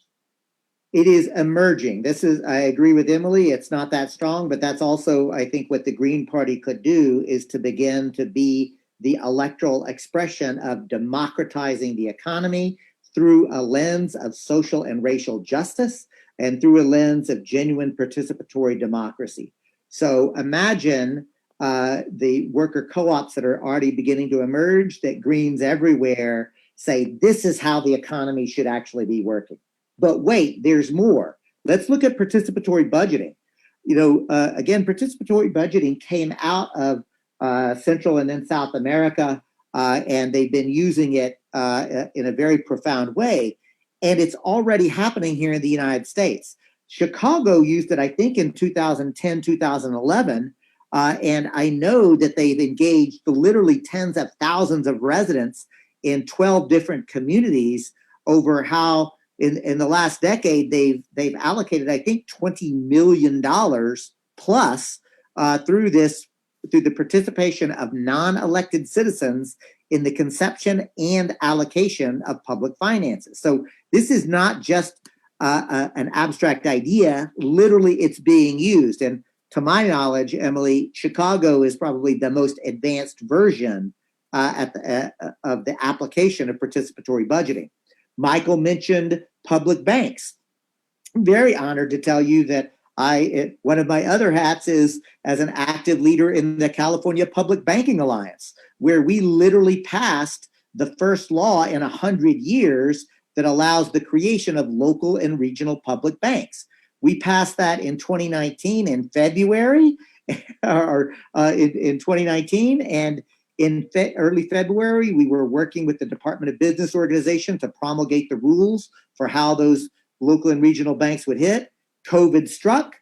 It is emerging. I agree with Emily. It's not that strong, but that's also, I think, what the Green Party could do is to begin to be the electoral expression of democratizing the economy through a lens of social and racial justice and through a lens of genuine participatory democracy. So imagine the worker co-ops that are already beginning to emerge, that Greens everywhere say, this is how the economy should actually be working. But wait, there's more. Let's look at participatory budgeting. Again, participatory budgeting came out of Central and then South America, and they've been using it in a very profound way. And it's already happening here in the United States. Chicago used it, I think, in 2010, 2011. And I know that they've engaged literally tens of thousands of residents in 12 different communities over how in the last decade they've allocated, I think, $20 million plus through the participation of non-elected citizens in the conception and allocation of public finances. So this is not just an abstract idea. Literally, it's being used. And to my knowledge, Emily, Chicago is probably the most advanced version of the application of participatory budgeting. Michael mentioned public banks. I'm very honored to tell you that one of my other hats is as an active leader in the California Public Banking Alliance, where we literally passed the first law in 100 years that allows the creation of local and regional public banks. We passed that in 2019 in February, or in 2019, and in early February, we were working with the Department of Business Organization to promulgate the rules for how those local and regional banks would hit. COVID struck,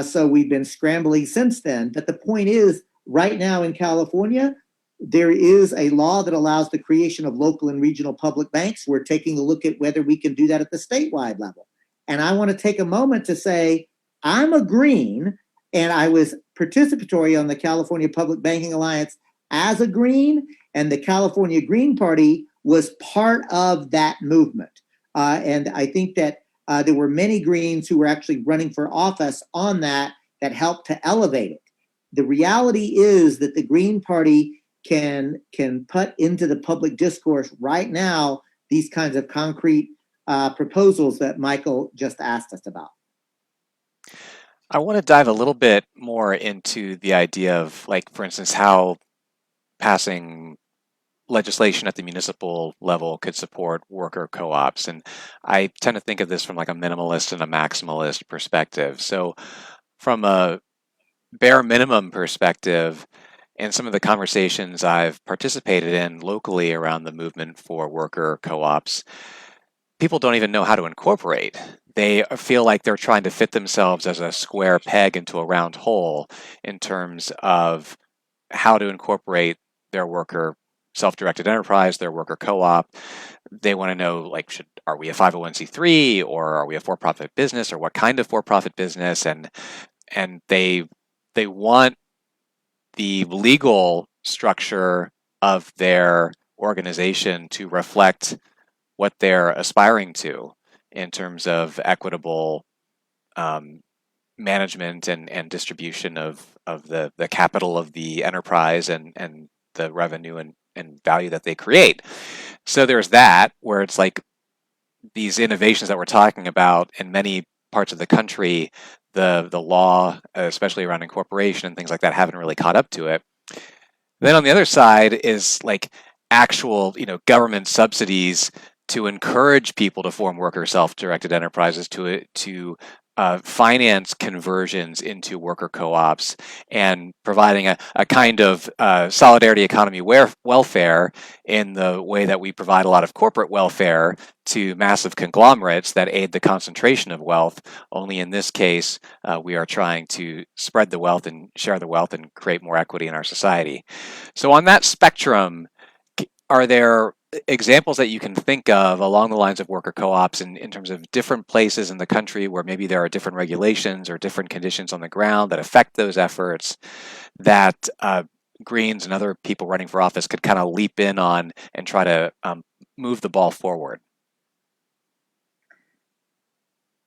so we've been scrambling since then. But the point is, right now in California, there is a law that allows the creation of local and regional public banks. We're taking a look at whether we can do that at the statewide level. And I want to take a moment to say, I'm a Green, and I was participatory on the California Public Banking Alliance as a Green, and the California Green Party was part of that movement. And I think that there were many Greens who were actually running for office on that helped to elevate it. The reality is that the Green Party can put into the public discourse right now these kinds of concrete proposals that Michael just asked us about. I want to dive a little bit more into the idea of, like, for instance, how passing legislation at the municipal level could support worker co-ops. And I tend to think of this from like a minimalist and a maximalist perspective. So from a bare minimum perspective, in some of the conversations I've participated in locally around the movement for worker co-ops, people don't even know how to incorporate. They feel like they're trying to fit themselves as a square peg into a round hole in terms of how to incorporate their worker self-directed enterprise, their worker co-op. They want to know, like, are we a 501c3 or are we a for-profit business, or what kind of for-profit business? And they want the legal structure of their organization to reflect what they're aspiring to in terms of equitable management and distribution of the capital of the enterprise and the revenue and value that they create. So there's that, where it's like these innovations that we're talking about in many parts of the country, the law, especially around incorporation and things like that, haven't really caught up to it. Then on the other side is like actual, government subsidies to encourage people to form worker self-directed enterprises, to finance conversions into worker co-ops, and providing a kind of solidarity economy welfare in the way that we provide a lot of corporate welfare to massive conglomerates that aid the concentration of wealth. Only in this case, we are trying to spread the wealth and share the wealth and create more equity in our society. So on that spectrum, are there examples that you can think of along the lines of worker co-ops in terms of different places in the country where maybe there are different regulations or different conditions on the ground that affect those efforts, that Greens and other people running for office could kind of leap in on and try to move the ball forward?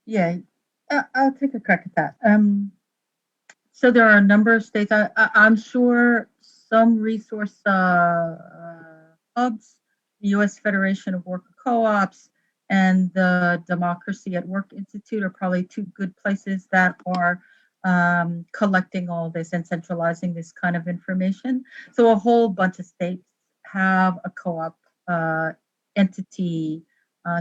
Yeah, I'll take a crack at that. So there are a number of states. I'm sure some resource hubs, the U.S. Federation of Worker Co-ops, and the Democracy at Work Institute are probably two good places that are collecting all this and centralizing this kind of information. So a whole bunch of states have a co-op entity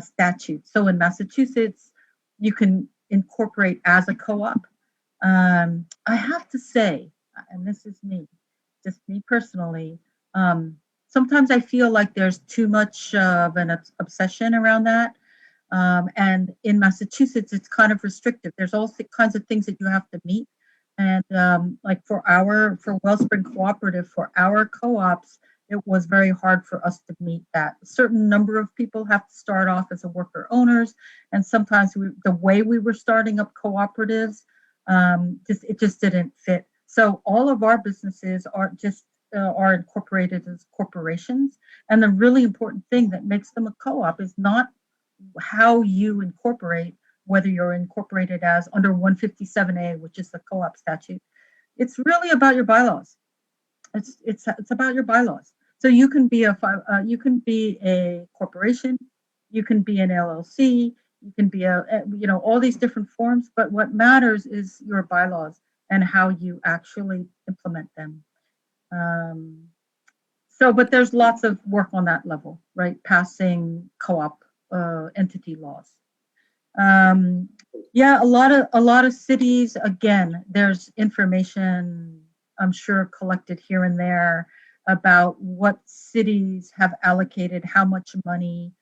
statute. So in Massachusetts, you can incorporate as a co-op. I have to say, and this is me, just me personally, sometimes I feel like there's too much of an obsession around that. And in Massachusetts, it's kind of restrictive. There's all kinds of things that you have to meet. And like for Wellspring Cooperative, for our co-ops, it was very hard for us to meet that. A certain number of people have to start off as a worker owners. And sometimes the way we were starting up cooperatives, it just didn't fit. So all of our businesses are incorporated as corporations. And the really important thing that makes them a co-op is not how you incorporate, whether you're incorporated as under 157A, which is the co-op statute. It's really about your bylaws. It's about your bylaws. So you can be a corporation, you can be an LLC, you can be all these different forms, but what matters is your bylaws and how you actually implement them. But there's lots of work on that level, right? Passing co-op entity laws. Yeah, a lot of cities, again, there's information I'm sure collected here and there about what cities have allocated how much money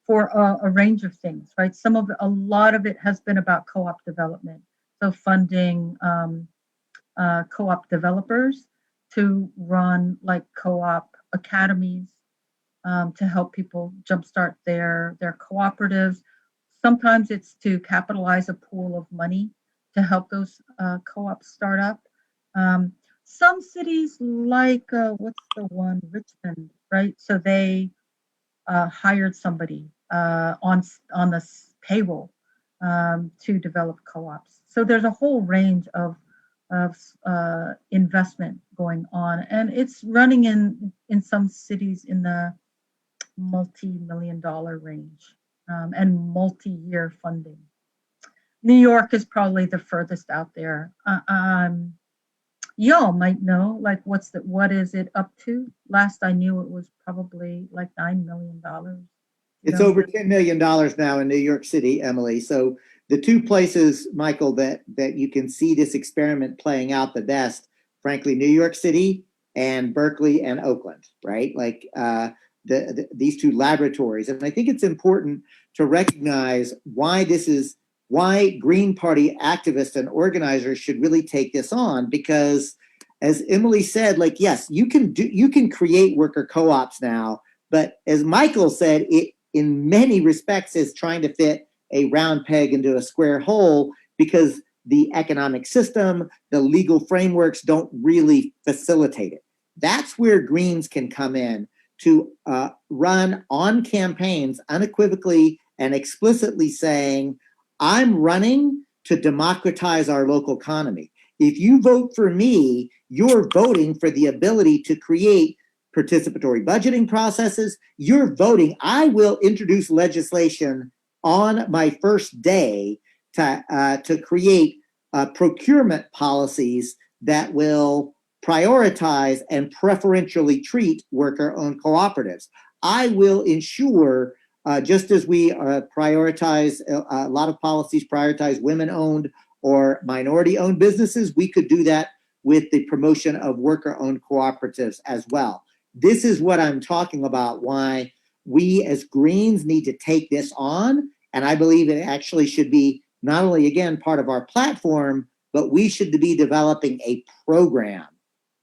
for a range of things, right? A lot of it has been about co-op development. So funding co-op developers to run like co-op academies to help people jumpstart their cooperatives. Sometimes it's to capitalize a pool of money to help those co-ops start up. Some cities like, what's the one, Richmond, right? So they hired somebody on the payroll to develop co-ops. So there's a whole range of investment going on, and it's running in some cities in the multi-million-dollar range and multi-year funding. New York is probably the furthest out there. Y'all might know, like, what is it up to? Last I knew, it was probably like $9 million. It's over $10 million now in New York City, Emily. So the two places, Michael, that you can see this experiment playing out the best, frankly, New York City and Berkeley and Oakland, right? Like these two laboratories. And I think it's important to recognize why Green Party activists and organizers should really take this on, because as Emily said, like, yes, you can create worker co-ops now, but as Michael said, it in many respects is trying to fit a round peg into a square hole, because the economic system, the legal frameworks don't really facilitate it. That's where Greens can come in to run on campaigns unequivocally and explicitly saying, I'm running to democratize our local economy. If you vote for me, you're voting for the ability to create participatory budgeting processes. You're voting. I will introduce legislation on my first day to create procurement policies that will prioritize and preferentially treat worker-owned cooperatives. I will ensure, just as we prioritize, a lot of policies prioritize women-owned or minority-owned businesses, we could do that with the promotion of worker-owned cooperatives as well. This is what I'm talking about, why we as Greens need to take this on. And I believe it actually should be not only, again, part of our platform, but we should be developing a program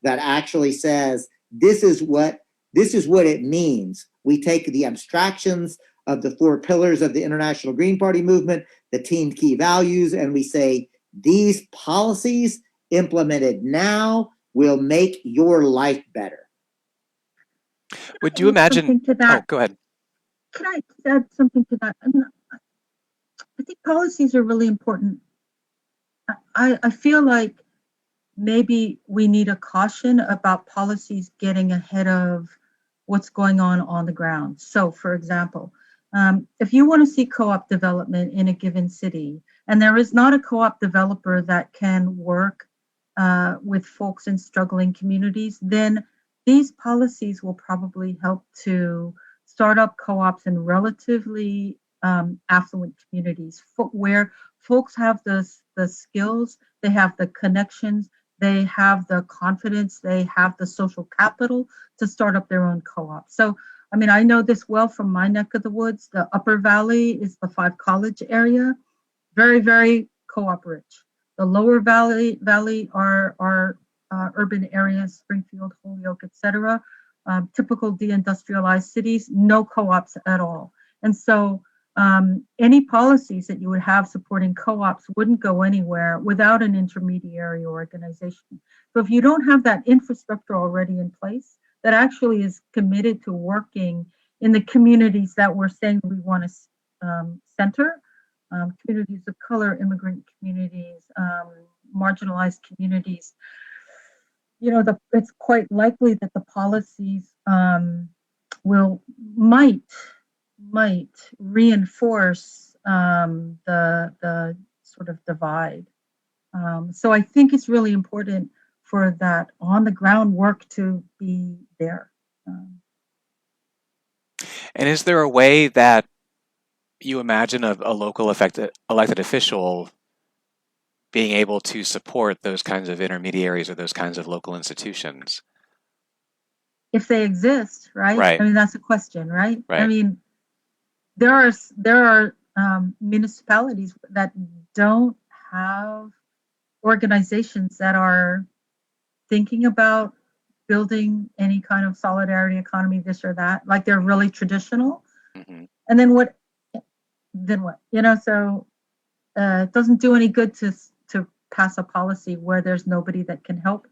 that actually says, this is what it means. We take the abstractions of the 4 pillars of the International Green Party movement, the team key values, and we say, these policies implemented now will make your life better. Would you imagine? Oh, go ahead. Can I add something to that? I mean, I think policies are really important. I feel like maybe we need a caution about policies getting ahead of what's going on the ground. So, for example, if you want to see co-op development in a given city, and there is not a co-op developer that can work with folks in struggling communities, then these policies will probably help to start up co-ops in relatively affluent communities where folks have the skills, they have the connections, they have the confidence, they have the social capital to start up their own co-op. So, I mean, I know this well from my neck of the woods. The Upper Valley is the 5 College area, very, very co-op rich. The Lower Valley are urban areas, Springfield, Holyoke, etc. Typical deindustrialized cities, no co-ops at all. And so any policies that you would have supporting co-ops wouldn't go anywhere without an intermediary organization. So if you don't have that infrastructure already in place that actually is committed to working in the communities that we're saying we want to center, communities of color, immigrant communities, marginalized communities, you know, it's quite likely that the policies might reinforce the sort of divide. So I think it's really important for that on the ground work to be there. And is there a way that you imagine a local elected official being able to support those kinds of intermediaries or those kinds of local institutions? If they exist, right? Right. I mean, that's a question, right? Right. I mean, there are municipalities that don't have organizations that are thinking about building any kind of solidarity economy, this or that, like they're really traditional. Mm-hmm. And then what? You know, so it doesn't do any good to pass a policy where there's nobody that can help.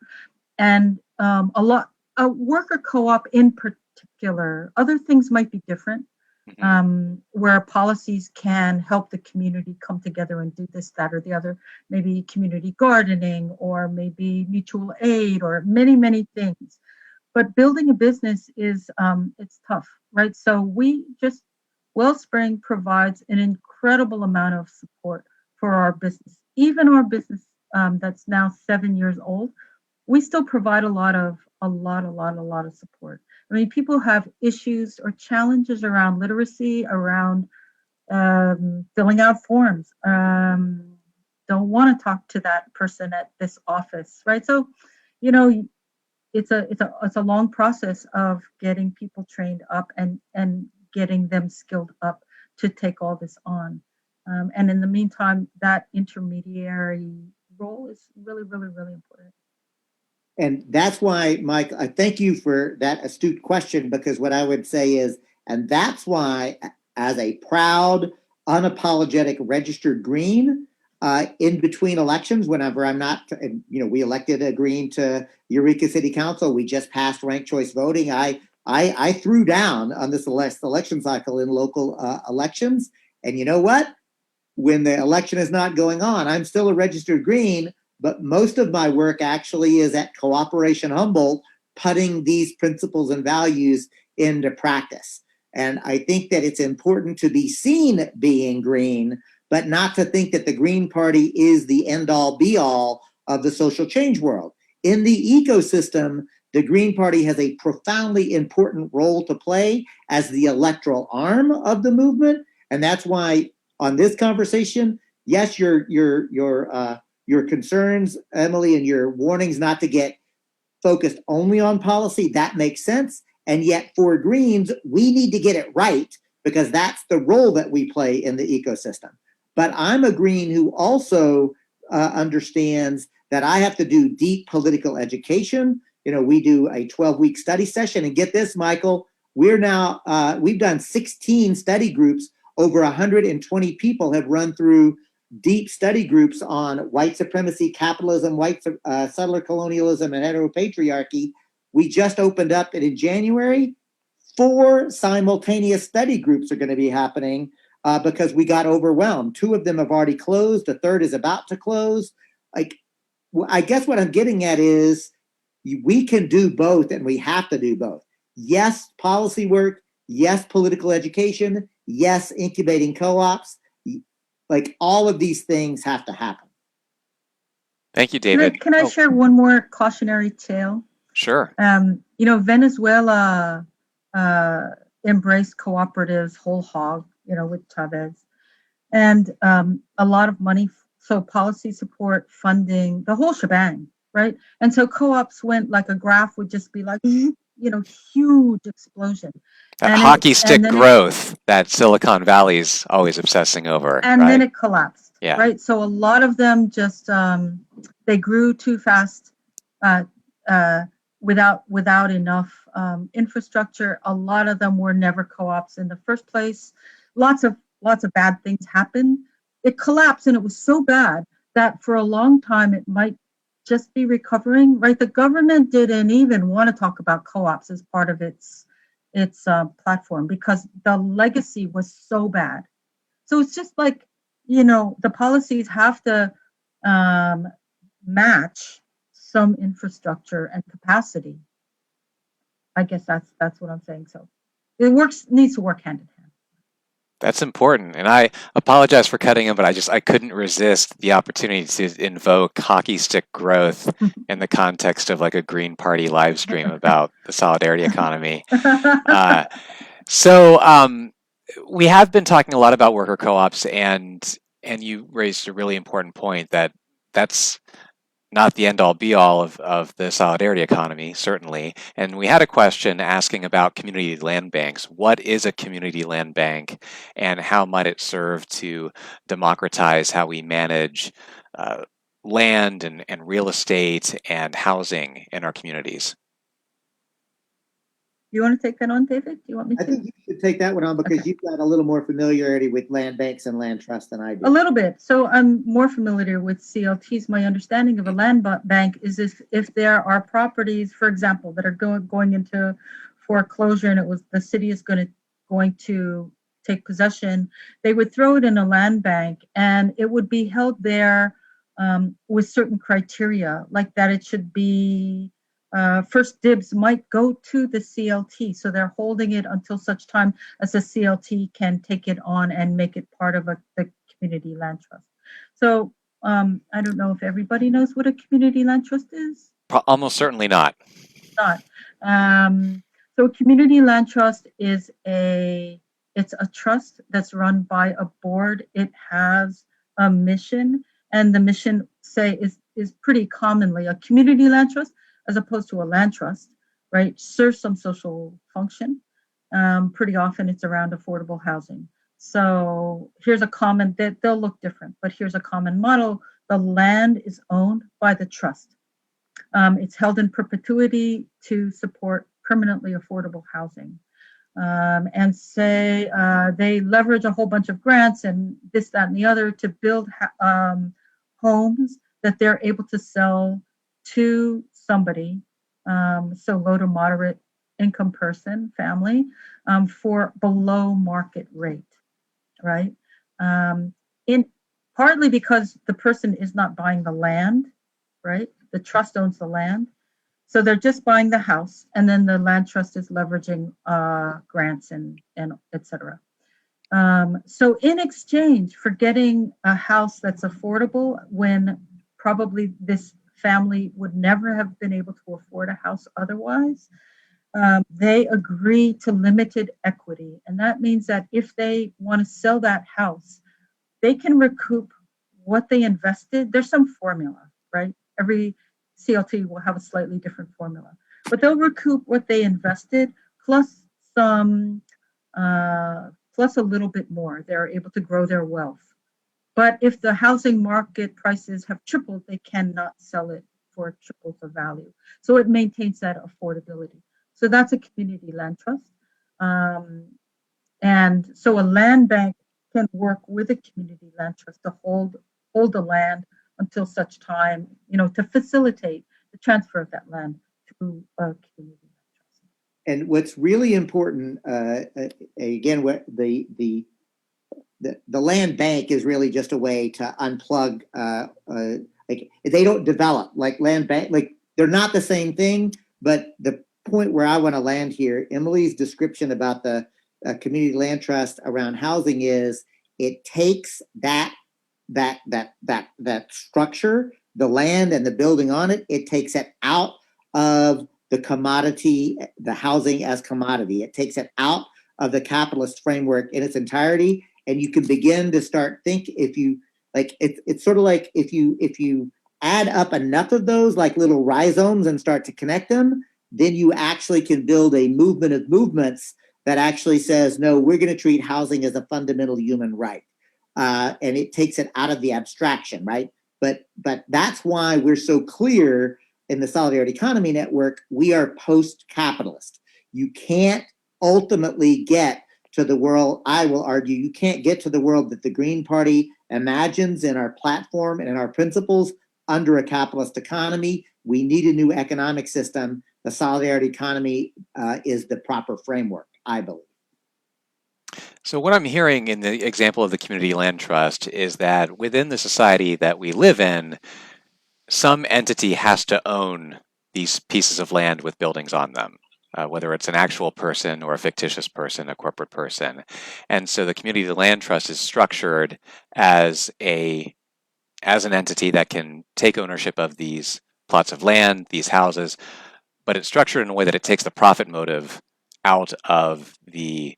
And a worker co-op in particular, other things might be different. Where policies can help the community come together and do this, that, or the other, maybe community gardening, or maybe mutual aid, or many, many things. But building a business is, it's tough, right? So Wellspring provides an incredible amount of support for our business. Even our business that's now 7 years old, we still provide a lot of support. I mean, people have issues or challenges around literacy, around filling out forms, don't want to talk to that person at this office, right? So, you know, it's a long process of getting people trained up and getting them skilled up to take all this on. And in the meantime, that intermediary role is really, really, really important. And that's why, Mike, I thank you for that astute question, because what I would say is, and that's why, as a proud, unapologetic registered Green, in between elections, whenever I'm not, we elected a Green to Eureka City Council. We just passed ranked choice voting. I threw down on this election cycle in local elections. And you know what? When the election is not going on, I'm still a registered Green, but most of my work actually is at Cooperation Humboldt, putting these principles and values into practice. And I think that it's important to be seen being Green, but not to think that the Green Party is the end-all be-all of the social change world. In the ecosystem, the Green Party has a profoundly important role to play as the electoral arm of the movement. And that's why on this conversation, yes, your concerns, Emily, and your warnings not to get focused only on policy, that makes sense. And yet for Greens, we need to get it right, because that's the role that we play in the ecosystem. But I'm a Green who also understands that I have to do deep political education. We do a 12-week study session, and get this, Michael, we've done 16 study groups. Over 120 people have run through deep study groups on white supremacy, capitalism, white settler colonialism, and heteropatriarchy. We just opened up, and in January, 4 simultaneous study groups are going to be happening because we got overwhelmed. 2 of them have already closed. The third is about to close. I guess what I'm getting at is we can do both, and we have to do both. Yes, policy work. Yes, political education. Yes, incubating co-ops. All of these things have to happen. Thank you, David. Can I share one more cautionary tale? Sure. Venezuela embraced cooperatives whole hog, with Chavez, and a lot of money. So policy support, funding, the whole shebang, right? And so co-ops went like a graph would just be like, huge explosion. That hockey stick growth that Silicon Valley's always obsessing over. And right? Then it collapsed, yeah. right? So a lot of them just, they grew too fast without enough infrastructure. A lot of them were never co-ops in the first place. Lots of bad things happened. It collapsed, and it was so bad that for a long time it might just be recovering, right? The government didn't even want to talk about co-ops as part of its platform because the legacy was so bad. So it's just like, the policies have to match some infrastructure and capacity. I guess that's what I'm saying. So it needs to work hand in hand. That's important. And I apologize for cutting him, but I couldn't resist the opportunity to invoke hockey stick growth in the context of like a Green Party live stream about the solidarity economy. So we have been talking a lot about worker co-ops, and you raised a really important point that that's not the end-all be-all of the solidarity economy, certainly. And we had a question asking about community land banks. What is a community land bank, and how might it serve to democratize how we manage land and real estate and housing in our communities? You want to take that on, David? Do you want me to? I think you should take that one on because you've got a little more familiarity with land banks and land trust than I do. A little bit. So I'm more familiar with CLTs. My understanding of a land bank is if there are properties, for example, that are going into foreclosure, and the city is going to take possession, they would throw it in a land bank, and it would be held there with certain criteria, like that it should be. First dibs might go to the CLT, so they're holding it until such time as the CLT can take it on and make it part of the community land trust. So I don't know if everybody knows what a community land trust is. Almost certainly not. Not. So a community land trust is it's a trust that's run by a board. It has a mission, and the mission is pretty commonly a community land trust. as opposed to a land trust, right, serves some social function. Pretty often it's around affordable housing. So here's a common, they'll look different, but here's a common model. The land is owned by the trust. It's held in perpetuity to support permanently affordable housing. And say they leverage a whole bunch of grants and this, that, and the other to build homes that they're able to sell to somebody, so low to moderate income person, family, for below market rate, right? In partly because the person is not buying the land, right? The trust owns the land. So they're just buying the house, and then the land trust is leveraging grants and et cetera. So in exchange for getting a house that's affordable, when probably this family would never have been able to afford a house otherwise, they agree to limited equity. And that means that if they want to sell that house, they can recoup what they invested. There's some formula, right? Every CLT will have a slightly different formula, but they'll recoup what they invested plus some, plus a little bit more. They're able to grow their wealth. But if the housing market prices have tripled, they cannot sell it for triple the value. So it maintains that affordability. So that's a community land trust. And so a land bank can work with a community land trust to hold the land until such time, to facilitate the transfer of that land to a community land trust. And what's really important, again, what the land bank is really just a way to unplug. Like they don't develop like land bank, like they're not the same thing. But the point where I want to land here, Emily's description about the community land trust around housing is it takes that structure, the land and the building on it, it takes it out of the commodity, the housing as commodity. It takes it out of the capitalist framework in its entirety. And you can begin to start if you like, it's sort of like if you add up enough of those like little rhizomes and start to connect them, then you actually can build a movement of movements that actually says, no, we're going to treat housing as a fundamental human right. And it takes it out of the abstraction, right? But that's why we're so clear in the Solidarity Economy Network, we are post-capitalist. You can't ultimately get to the world, I will argue, you can't get to the world that the Green Party imagines in our platform and in our principles under a capitalist economy. We need a new economic system. The Solidarity Economy is the proper framework, I believe. So what I'm hearing in the example of the community land trust is that within the society that we live in, some entity has to own these pieces of land with buildings on them, whether it's an actual person or a fictitious person, a corporate person. And so the community land trust is structured as an entity that can take ownership of these plots of land, these houses, but it's structured in a way that it takes the profit motive out of the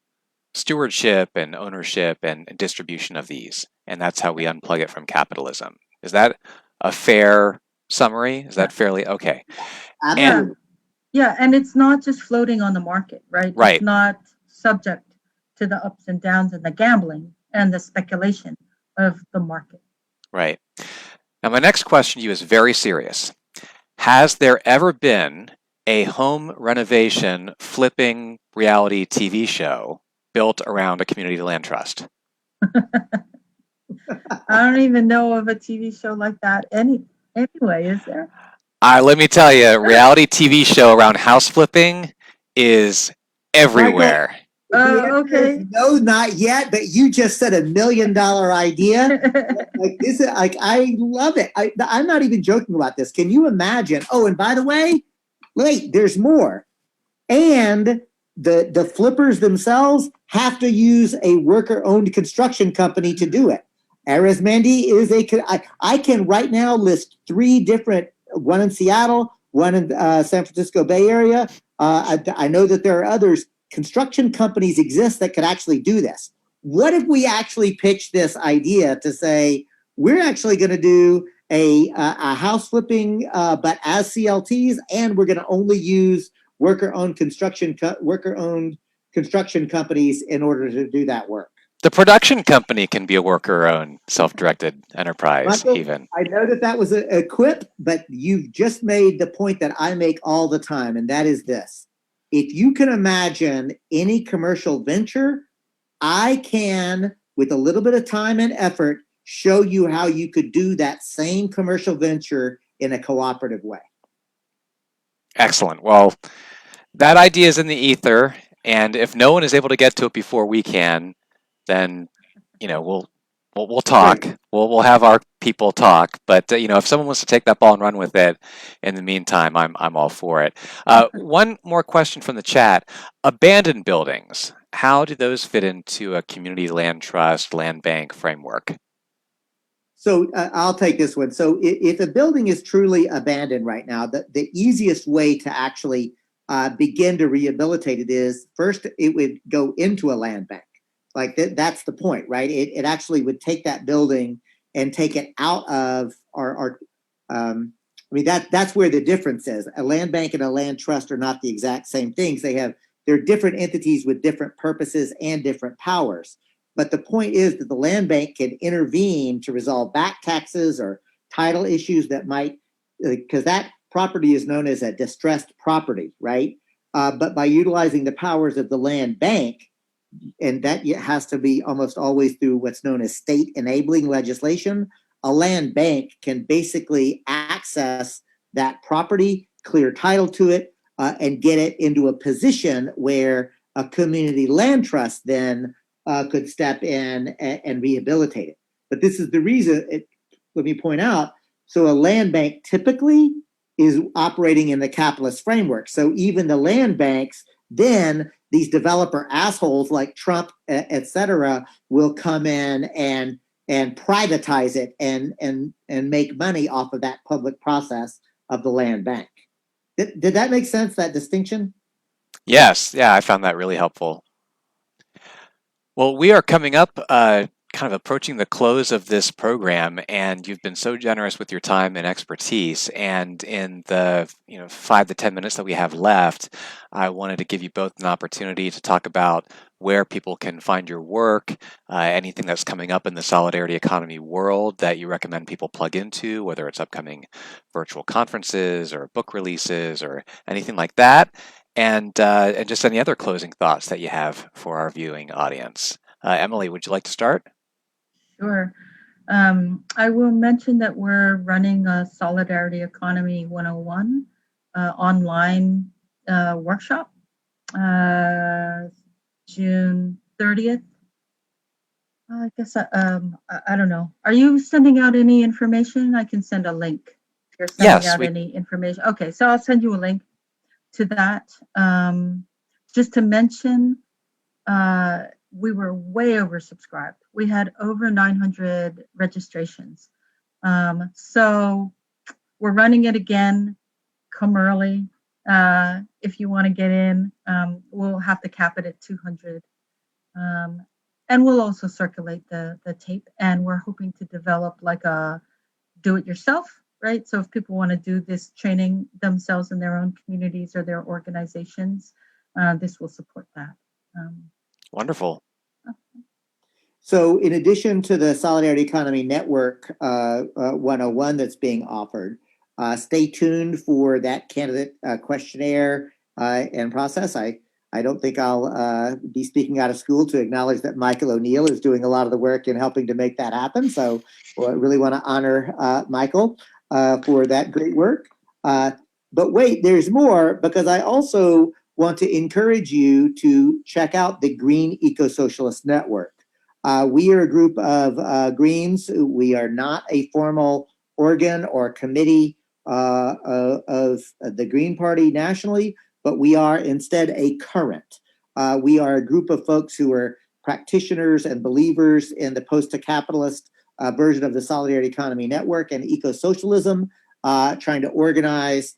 stewardship and ownership and distribution of these. And that's how we unplug it from capitalism. Is that a fair summary? Is that fairly okay? Absolutely. Yeah, and it's not just floating on the market, right? Right. It's not subject to the ups and downs and the gambling and the speculation of the market. Right. Now, my next question to you is very serious. Has there ever been a home renovation flipping reality TV show built around a community land trust? I don't even know of a TV show like that anyway, is there? Let me tell you, reality TV show around house flipping is everywhere. Okay. No, not yet, but you just said $1 million idea. Like this is like, I love it. I'm not even joking about this. Can you imagine? Oh, and by the way, wait, there's more. And the flippers themselves have to use a worker-owned construction company to do it. Arizmendi is I can right now list 3 different, one in Seattle, one in San Francisco Bay Area. I know that there are others. Construction companies exist that could actually do this. What if we actually pitch this idea to say, we're actually going to do a house flipping, but as CLTs, and we're going to only use worker-owned construction companies in order to do that work. The production company can be a worker-owned, self-directed enterprise, Michael, even. I know that was a quip, but you've just made the point that I make all the time, and that is this. If you can imagine any commercial venture, I can, with a little bit of time and effort, show you how you could do that same commercial venture in a cooperative way. Excellent. Well, that idea is in the ether, and if no one is able to get to it before we can, then we'll talk. Great. We'll have our people talk. But if someone wants to take that ball and run with it, in the meantime, I'm all for it. One more question from the chat: abandoned buildings. How do those fit into a community land trust, land bank framework? So I'll take this one. So if a building is truly abandoned right now, the easiest way to actually begin to rehabilitate it is first it would go into a land bank. Like that's the point, right? It actually would take that building and take it out of that's where the difference is. A land bank and a land trust are not the exact same things. They're different entities with different purposes and different powers. But the point is that the land bank can intervene to resolve back taxes or title issues that might, because that property is known as a distressed property, right? But by utilizing the powers of the land bank, and that has to be almost always through what's known as state enabling legislation, a land bank can basically access that property, clear title to it, and get it into a position where a community land trust then could step in and rehabilitate it. But this is the reason, let me point out, so a land bank typically is operating in the capitalist framework. So even the land banks, then these developer assholes like Trump, et cetera, will come in and privatize it and make money off of that public process of the land bank. Did that make sense, that distinction? Yes, yeah, I found that really helpful. Well, we are coming up, kind of approaching the close of this program, and you've been so generous with your time and expertise. And in the 5 to 10 minutes that we have left, I wanted to give you both an opportunity to talk about where people can find your work, anything that's coming up in the solidarity economy world that you recommend people plug into, whether it's upcoming virtual conferences or book releases or anything like that. And just any other closing thoughts that you have for our viewing audience. Emily, would you like to start? Sure. I will mention that we're running a Solidarity Economy 101 online workshop, June 30th. I guess I don't know. Are you sending out any information? I can send a link. If you're sending out any information. Okay, so I'll send you a link to that. Just to mention, we were way oversubscribed. We had over 900 registrations. So we're running it again. Come early. If you want to get in, we'll have to cap it at 200. And we'll also circulate the tape. And we're hoping to develop like a do-it-yourself, right? So if people want to do this training themselves in their own communities or their organizations, this will support that. Wonderful. So in addition to the Solidarity Economy Network 101 that's being offered, stay tuned for that candidate questionnaire and process. I don't think I'll be speaking out of school to acknowledge that Michael O'Neill is doing a lot of the work in helping to make that happen. So I really want to honor Michael for that great work. But wait, there's more, because I also want to encourage you to check out the Green Eco-Socialist Network. We are a group of Greens. We are not a formal organ or committee of the Green Party nationally, but we are instead a current. We are a group of folks who are practitioners and believers in the post-capitalist version of the Solidarity Economy Network and eco-socialism, trying to organize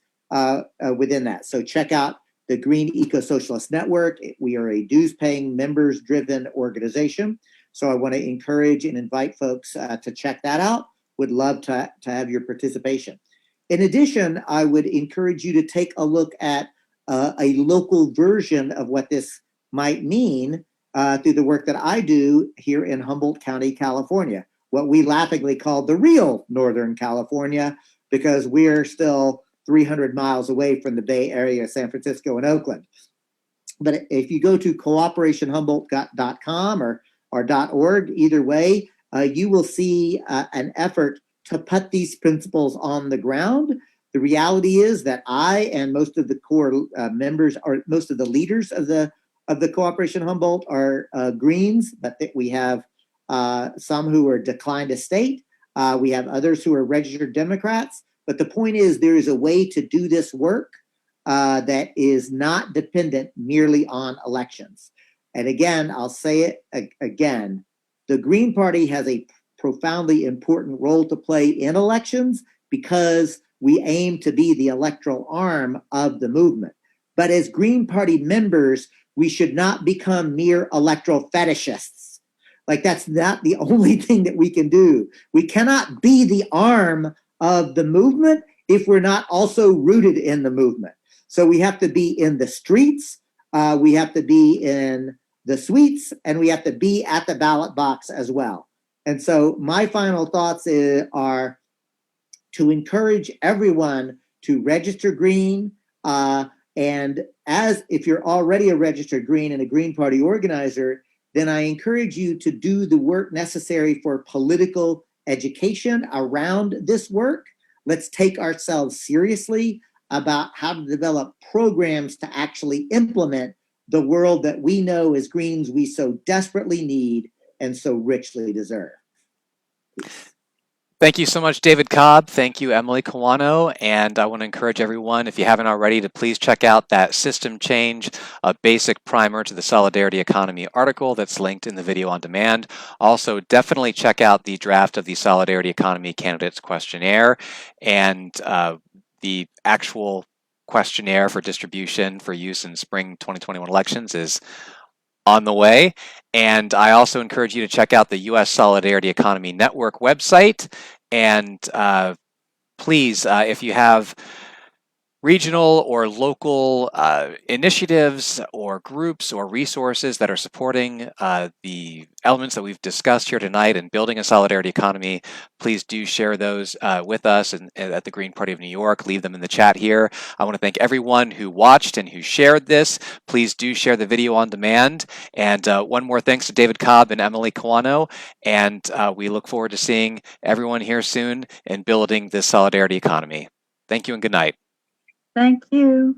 within that. So check out the Green Eco-Socialist Network. We are a dues-paying, members-driven organization. So I want to encourage and invite folks to check that out. would love to have your participation. In addition, I would encourage you to take a look at a local version of what this might mean through the work that I do here in Humboldt County, California, what we laughingly call the real Northern California, because we're still 300 miles away from the Bay Area, San Francisco, and Oakland. But if you go to cooperationhumboldt.com or .org, either way, you will see an effort to put these principles on the ground. The reality is that I and most of the core members, or most of the leaders of the Cooperation Humboldt are Greens, but we have some who are declined estate. We have others who are registered Democrats. But the point is, there is a way to do this work that is not dependent merely on elections. And again, I'll say it again, the Green Party has a profoundly important role to play in elections because we aim to be the electoral arm of the movement. But as Green Party members, we should not become mere electoral fetishists. Like, that's not the only thing that we can do. We cannot be the arm of the movement if we're not also rooted in the movement. So we have to be in the streets, we have to be in the suites, and we have to be at the ballot box as well. And so my final thoughts are to encourage everyone to register Green. And as if you're already a registered Green and a Green Party organizer, then I encourage you to do the work necessary for political education around this work. Let's take ourselves seriously about how to develop programs to actually implement the world that we know as Greens we so desperately need and so richly deserve. Thank you so much, David Cobb. Thank you, Emily Kawano. And I want to encourage everyone, if you haven't already, to please check out that System Change, a basic primer to the Solidarity Economy article that's linked in the video on demand. Also, definitely check out the draft of the Solidarity Economy Candidates Questionnaire and the actual questionnaire for distribution for use in spring 2021 elections is on the way. And I also encourage you to check out the U.S. Solidarity Economy Network website. And please, if you have regional or local initiatives or groups or resources that are supporting the elements that we've discussed here tonight in building a solidarity economy, please do share those with us and at the Green Party of New York. Leave them in the chat here. I want to thank everyone who watched and who shared this. Please do share the video on demand. And one more thanks to David Cobb and Emily Kawano. And we look forward to seeing everyone here soon in building this solidarity economy. Thank you and good night. Thank you.